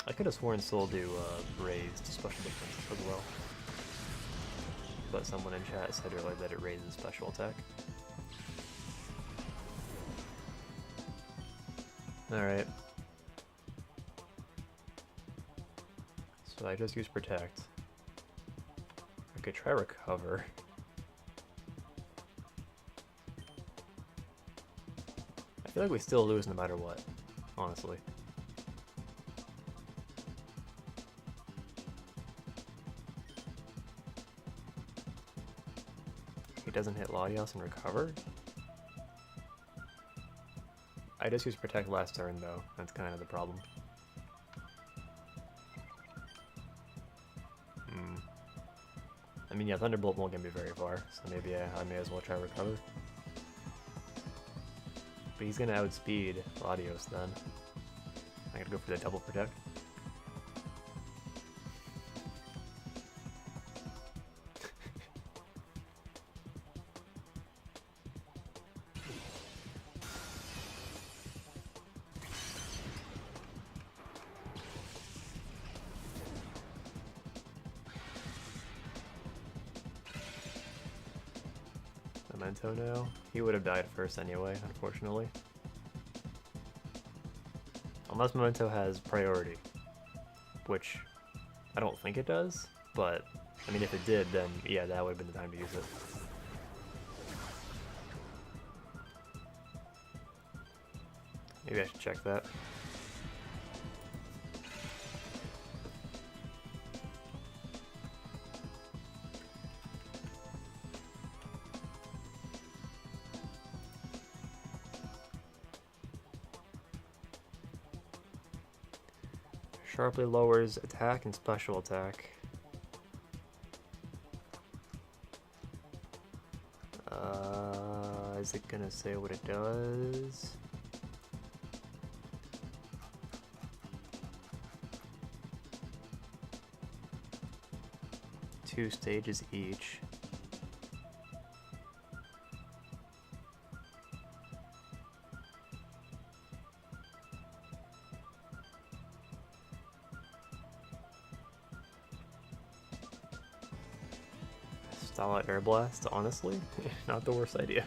I could have sworn Soul Dew raised special defense as well. But someone in chat said earlier that it raises special attack. Alright. So I just use Protect. I could try Recover. I feel like we still lose no matter what, honestly. He doesn't hit Latios and Recover? I just used Protect last turn though, that's kind of the problem. mean, yeah, Thunderbolt won't get me very far, so maybe I may as well try Recover. But he's gonna outspeed Latios then. I gotta go for the double protect. Memento now. He would have died first anyway, unfortunately. Unless Memento has priority, which I don't think it does, but I mean if it did, then yeah, that would have been the time to use it. Maybe I should check that. Sharply lowers attack and special attack. Is it gonna say what it does? Two stages each. Starlight Air Blast, honestly, not the worst idea.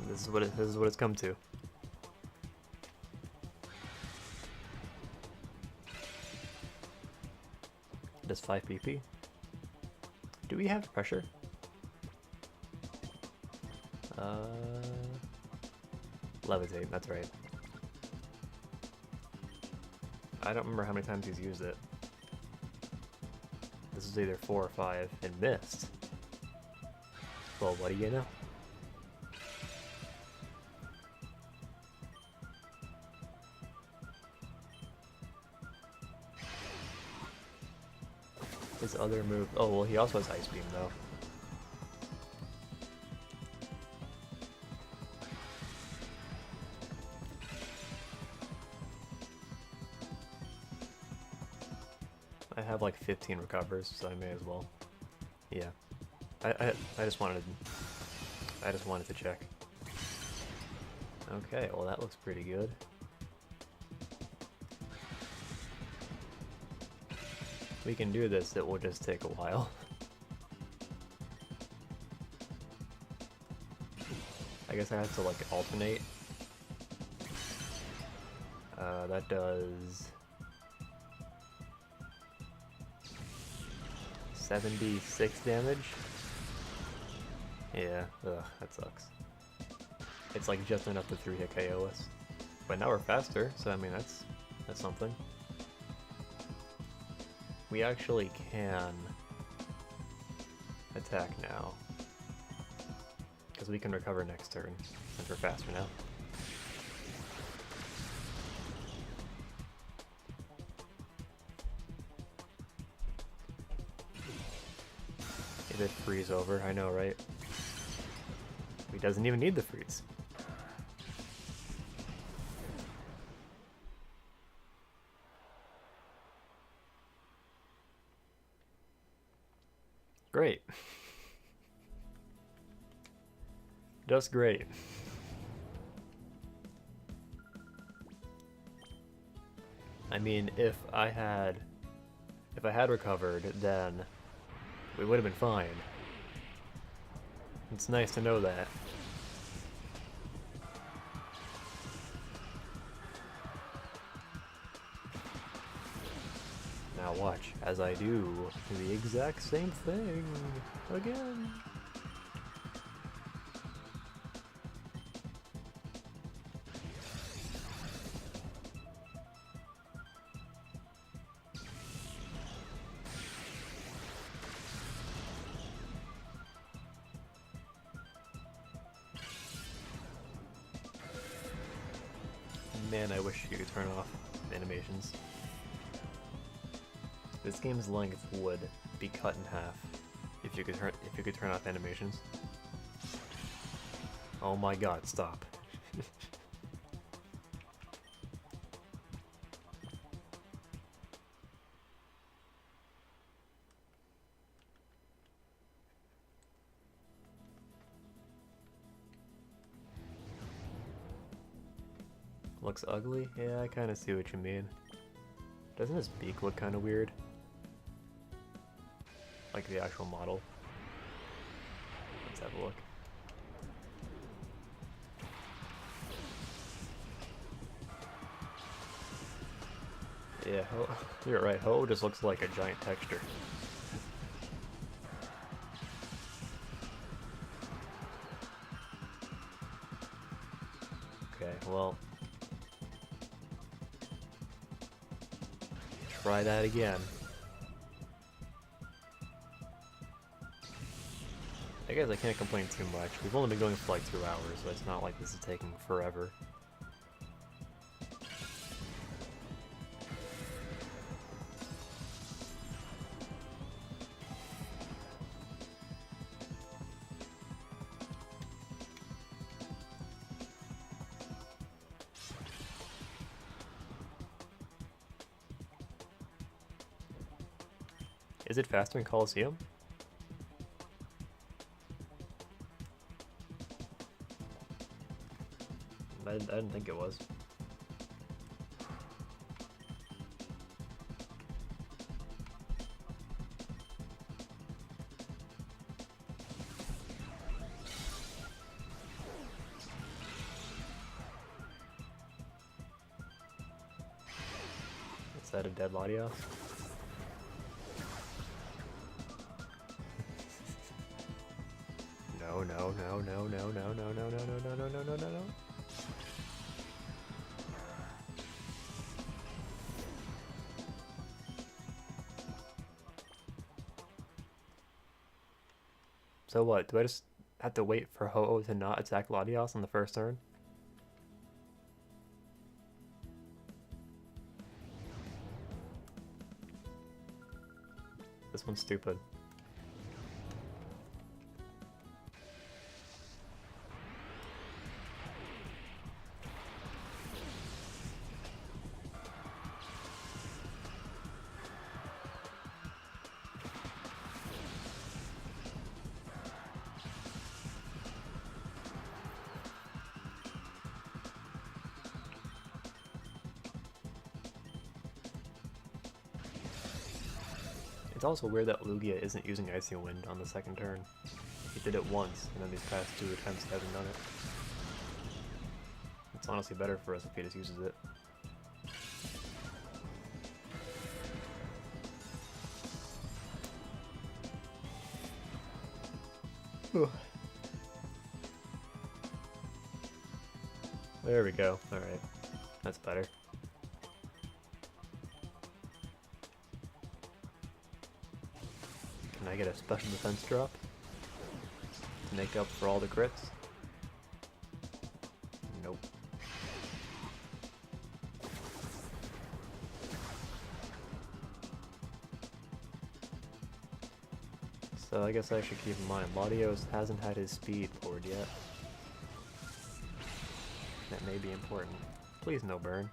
This is what it's come to. Does 5 PP? Do we have pressure? Levitate, that's right. I don't remember how many times he's used it. This is either 4 or 5 and missed. Well, what do you know? His other move. Oh, well, he also has Ice Beam, though. I have like 15 recovers, so I may as well. Yeah. I just wanted to check. Okay, well that looks pretty good. We can do this, it will just take a while. I guess I have to like alternate. That does 76 damage. Yeah, ugh, that sucks. It's like just enough to 3-hit KO us. But now we're faster, so I mean that's something. We actually can attack now. Because we can recover next turn, since we're faster now. If it freeze over, I know, right? He doesn't even need the freeze. Great. Just great. I mean, if I had recovered, then we would have been fine. It's nice to know that. Now watch as I do the exact same thing again. Man, I wish you could turn off animations. This game's length would be cut in half if you could turn off animations. Oh my god, stop. Looks ugly? Yeah, I kind of see what you mean. Doesn't his beak look kind of weird? Like the actual model. Let's have a look. Yeah, you're right. Ho just looks like a giant texture. Okay, well. Try that again. I guess I can't complain too much. We've only been going for like 2 hours, so it's not like this is taking forever. Is it faster in Colosseum? I didn't think it was. Is that a dead Latios? No, no, no, no, no, no, no, no, no, no, no, no, no, no, no. So what, do I just have to wait for Ho-Oh to not attack Latios on the first turn? This one's stupid. It's also weird that Lugia isn't using Icy Wind on the second turn. He did it once, and then these past 2 attempts he hasn't done it. It's honestly better for us if he just uses it. There we go. Alright. That's better. Can I get a special defense drop to make up for all the crits? Nope. So I guess I should keep in mind, Latios hasn't had his speed forward yet. That may be important. Please no burn.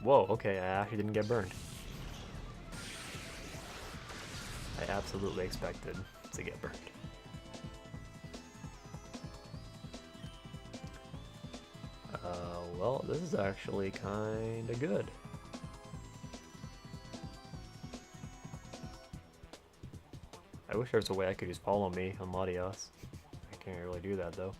Whoa, okay, I actually didn't get burned. I absolutely expected to get burned. Well, this is actually kinda good. I wish there was a way I could just follow me on Latios. I can't really do that though.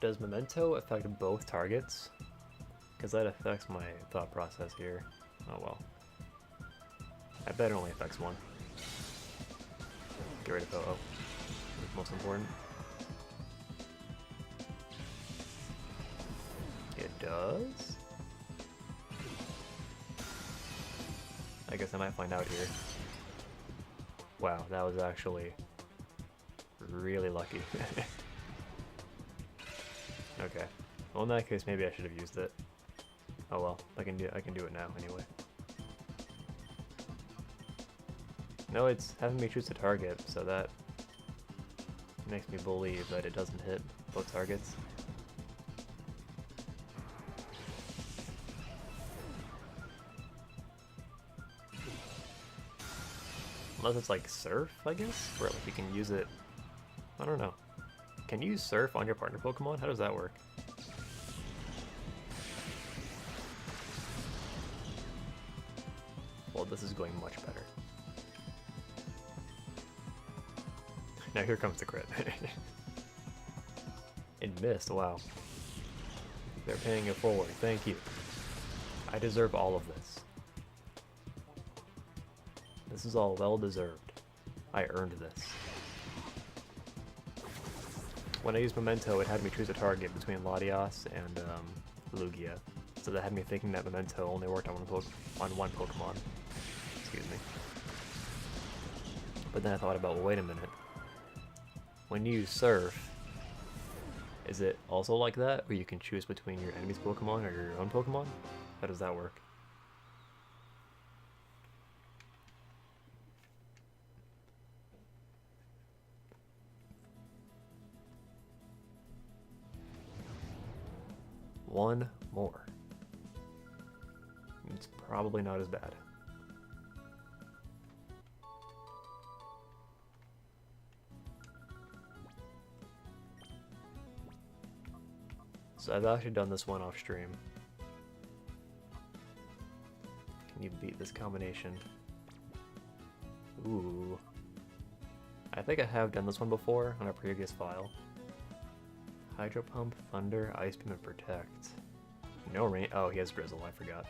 Does Memento affect both targets? Because that affects my thought process here. Oh well. I bet it only affects one. get rid of OO. Most important. It does? I guess I might find out here. Wow, that was actually really lucky. Okay. Well, in that case, maybe I should have used it. Oh well, I can do it now anyway. No, it's having me choose a target, so that makes me believe that it doesn't hit both targets. Unless it's like Surf, I guess? Where like you can use it... I don't know. Can you use Surf on your partner Pokemon? How does that work? Well, this is going much better. Now here comes the crit. It missed, wow. They're paying it forward, thank you. I deserve all of this. This is all well deserved. I earned this. When I used Memento, it had me choose a target between Latias and Lugia. So that had me thinking that Memento only worked on one Pokemon. Excuse me. But then I thought about, well, wait a minute. When you Surf, is it also like that, where you can choose between your enemy's Pokemon or your own Pokemon? How does that work? One more. It's probably not as bad. So I've actually done this one off stream. Can you beat this combination? Ooh. I think I have done this one before on a previous file. Hydro Pump, Thunder, Ice Beam, and Protect. No rain. Oh, he has Drizzle, I forgot.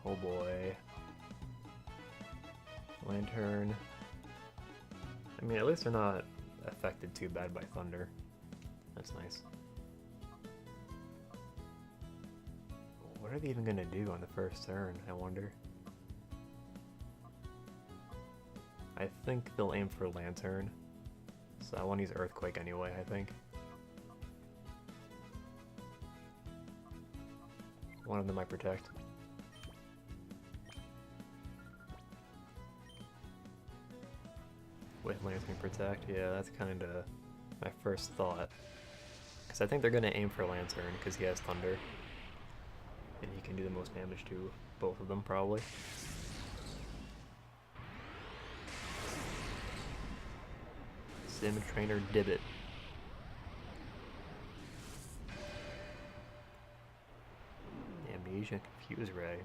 Oh boy. Lantern. I mean, at least they're not affected too bad by Thunder. That's nice. What are they even gonna do on the first turn, I wonder? I think they'll aim for Lantern. So I want to use Earthquake anyway, I think. One of them might Protect. With Lantern Protect, yeah, that's kind of my first thought. Because I think they're going to aim for Lantern because he has Thunder. And he can do the most damage to both of them, probably. Sim Trainer Dibbit. Amnesia, Confuse Ray.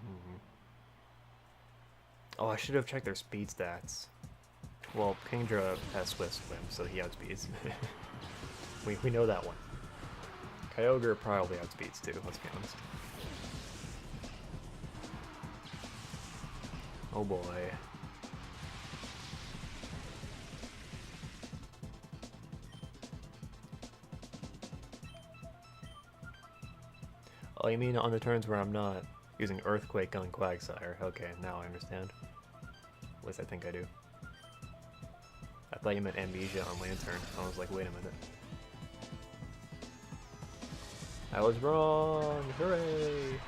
Oh, I should have checked their speed stats. Well, Kingdra has Swift Swim, so he outspeeds. we know that one. Kyogre probably outspeeds too, let's be honest. Oh boy. Oh, you mean on the turns where I'm not using Earthquake on Quagsire? Okay, now I understand. At least I think I do. I thought you meant Amnesia on Lantern. I was like, wait a minute. I was wrong! Hooray!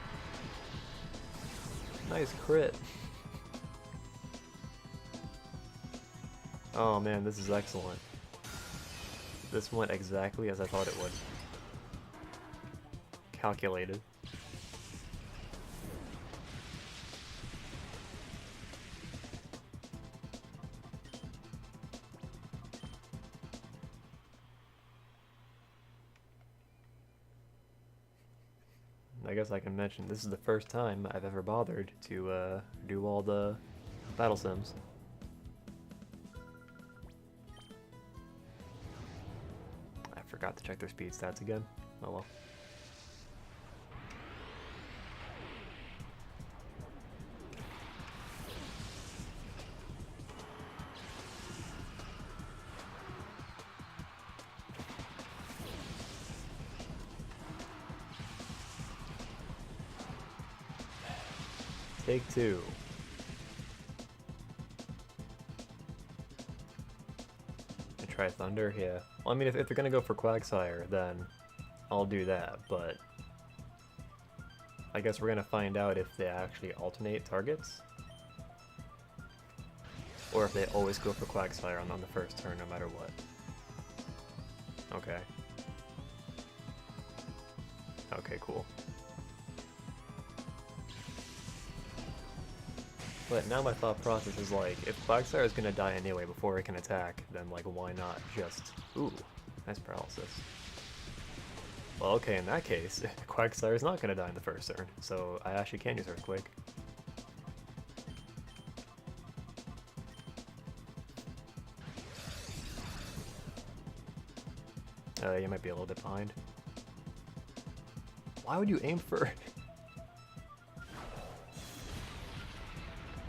Nice crit! Oh man, this is excellent. This went exactly as I thought it would. Calculated. I guess I can mention this is the first time I've ever bothered to do all the battle sims. I forgot to check their speed stats again. Oh well. Take two. And try Thunder? Yeah. Well, I mean, if they're gonna go for Quagsire, then I'll do that, but I guess we're gonna find out if they actually alternate targets. Or if they always go for Quagsire on the first turn, no matter what. Okay. Okay, cool. But now my thought process is like, if Quagsire is gonna die anyway before it can attack, then like why not just... Ooh, nice paralysis. Well, okay, in that case, Quagsire is not gonna die in the first turn, so I actually can use Earthquake. You might be a little bit behind. Why would you aim for...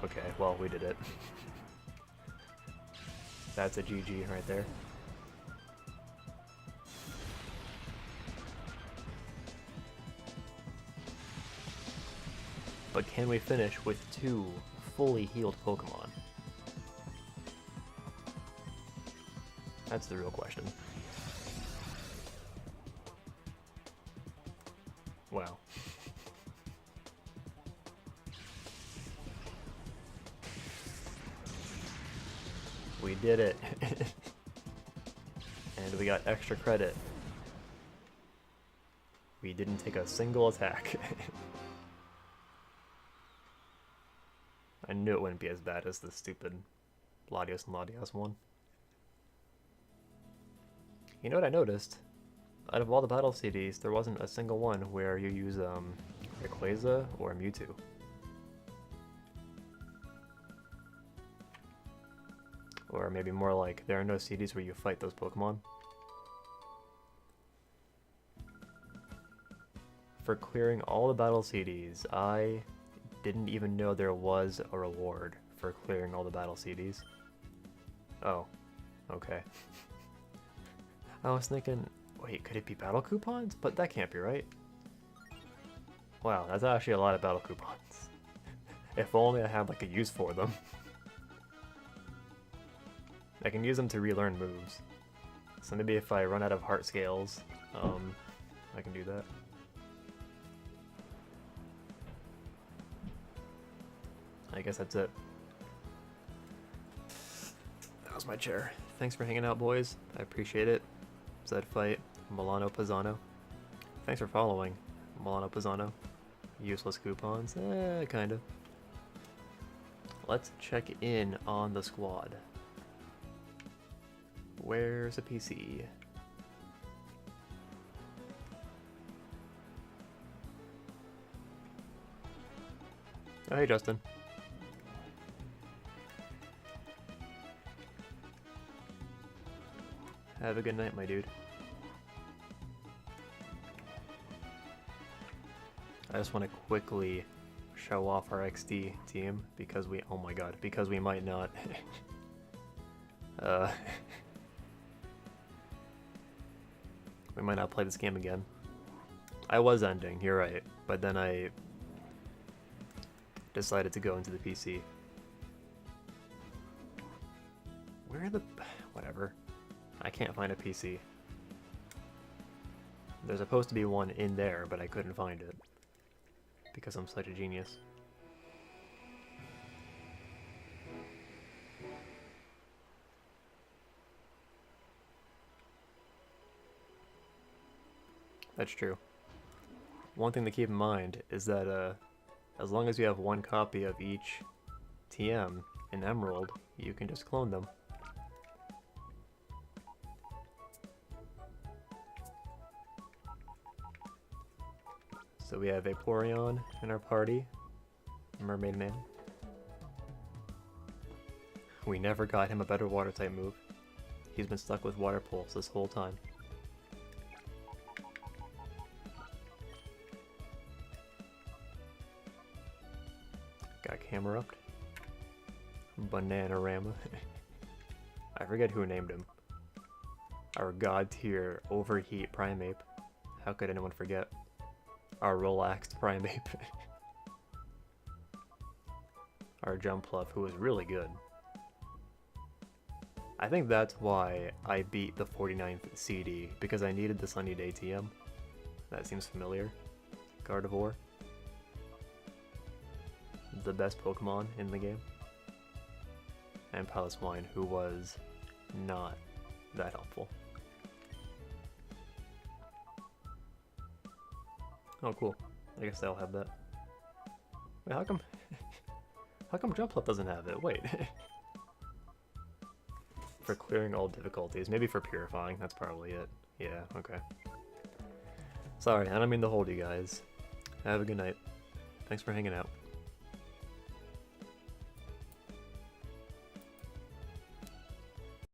Okay, well, we did it. That's a GG right there. But can we finish with 2 fully healed Pokemon? That's the real question. Wow. We did it. And we got extra credit. We didn't take a single attack. I knew it wouldn't be as bad as the stupid Latios and Latios one. You know what I noticed? Out of all the battle CDs, there wasn't a single one where you use Rayquaza or Mewtwo. Or maybe more like, there are no CDs where you fight those Pokemon. For clearing all the battle CDs, I didn't even know there was a reward for clearing all the battle CDs. Oh, okay. I was thinking, wait, could it be battle coupons? But that can't be right. Wow, that's actually a lot of battle coupons. If only I had like a use for them. I can use them to relearn moves. So maybe if I run out of heart scales, I can do that. I guess that's it. That was my chair. Thanks for hanging out, boys. I appreciate it. Zed Fight, Milano Pisano. Thanks for following, Milano Pisano. Useless coupons? Kind of. Let's check in on the squad. Where's a PC? Oh, hey, Justin. Have a good night, my dude. I just want to quickly show off our XD team because we, oh my god, because we might not. We might not play this game again. I was ending, you're right, but then I decided to go into the PC. Where are the... whatever. I can't find a PC. There's supposed to be one in there, but I couldn't find it. Because I'm such a genius. That's true. One thing to keep in mind is that as long as you have one copy of each TM in Emerald, you can just clone them. So we have Vaporeon in our party, Mermaid Man. We never got him a better water type move. He's been stuck with Water Pulse this whole time. Got Camerupt. Bananarama. I forget who named him. Our god tier Overheat Primeape. How could anyone forget? Our relaxed Primeape. our Jumpluff, who was really good. I think that's why I beat the 49th CD, because I needed the Sunny Day TM. That seems familiar. Gardevoir. The best Pokemon in the game. And Piloswine, who was not that helpful. Oh, cool. I guess they'll have that. Wait, how come... how come Jumpluff doesn't have it? Wait. For clearing all difficulties. Maybe for purifying. That's probably it. Yeah, okay. Sorry, I don't mean to hold you guys. Have a good night. Thanks for hanging out.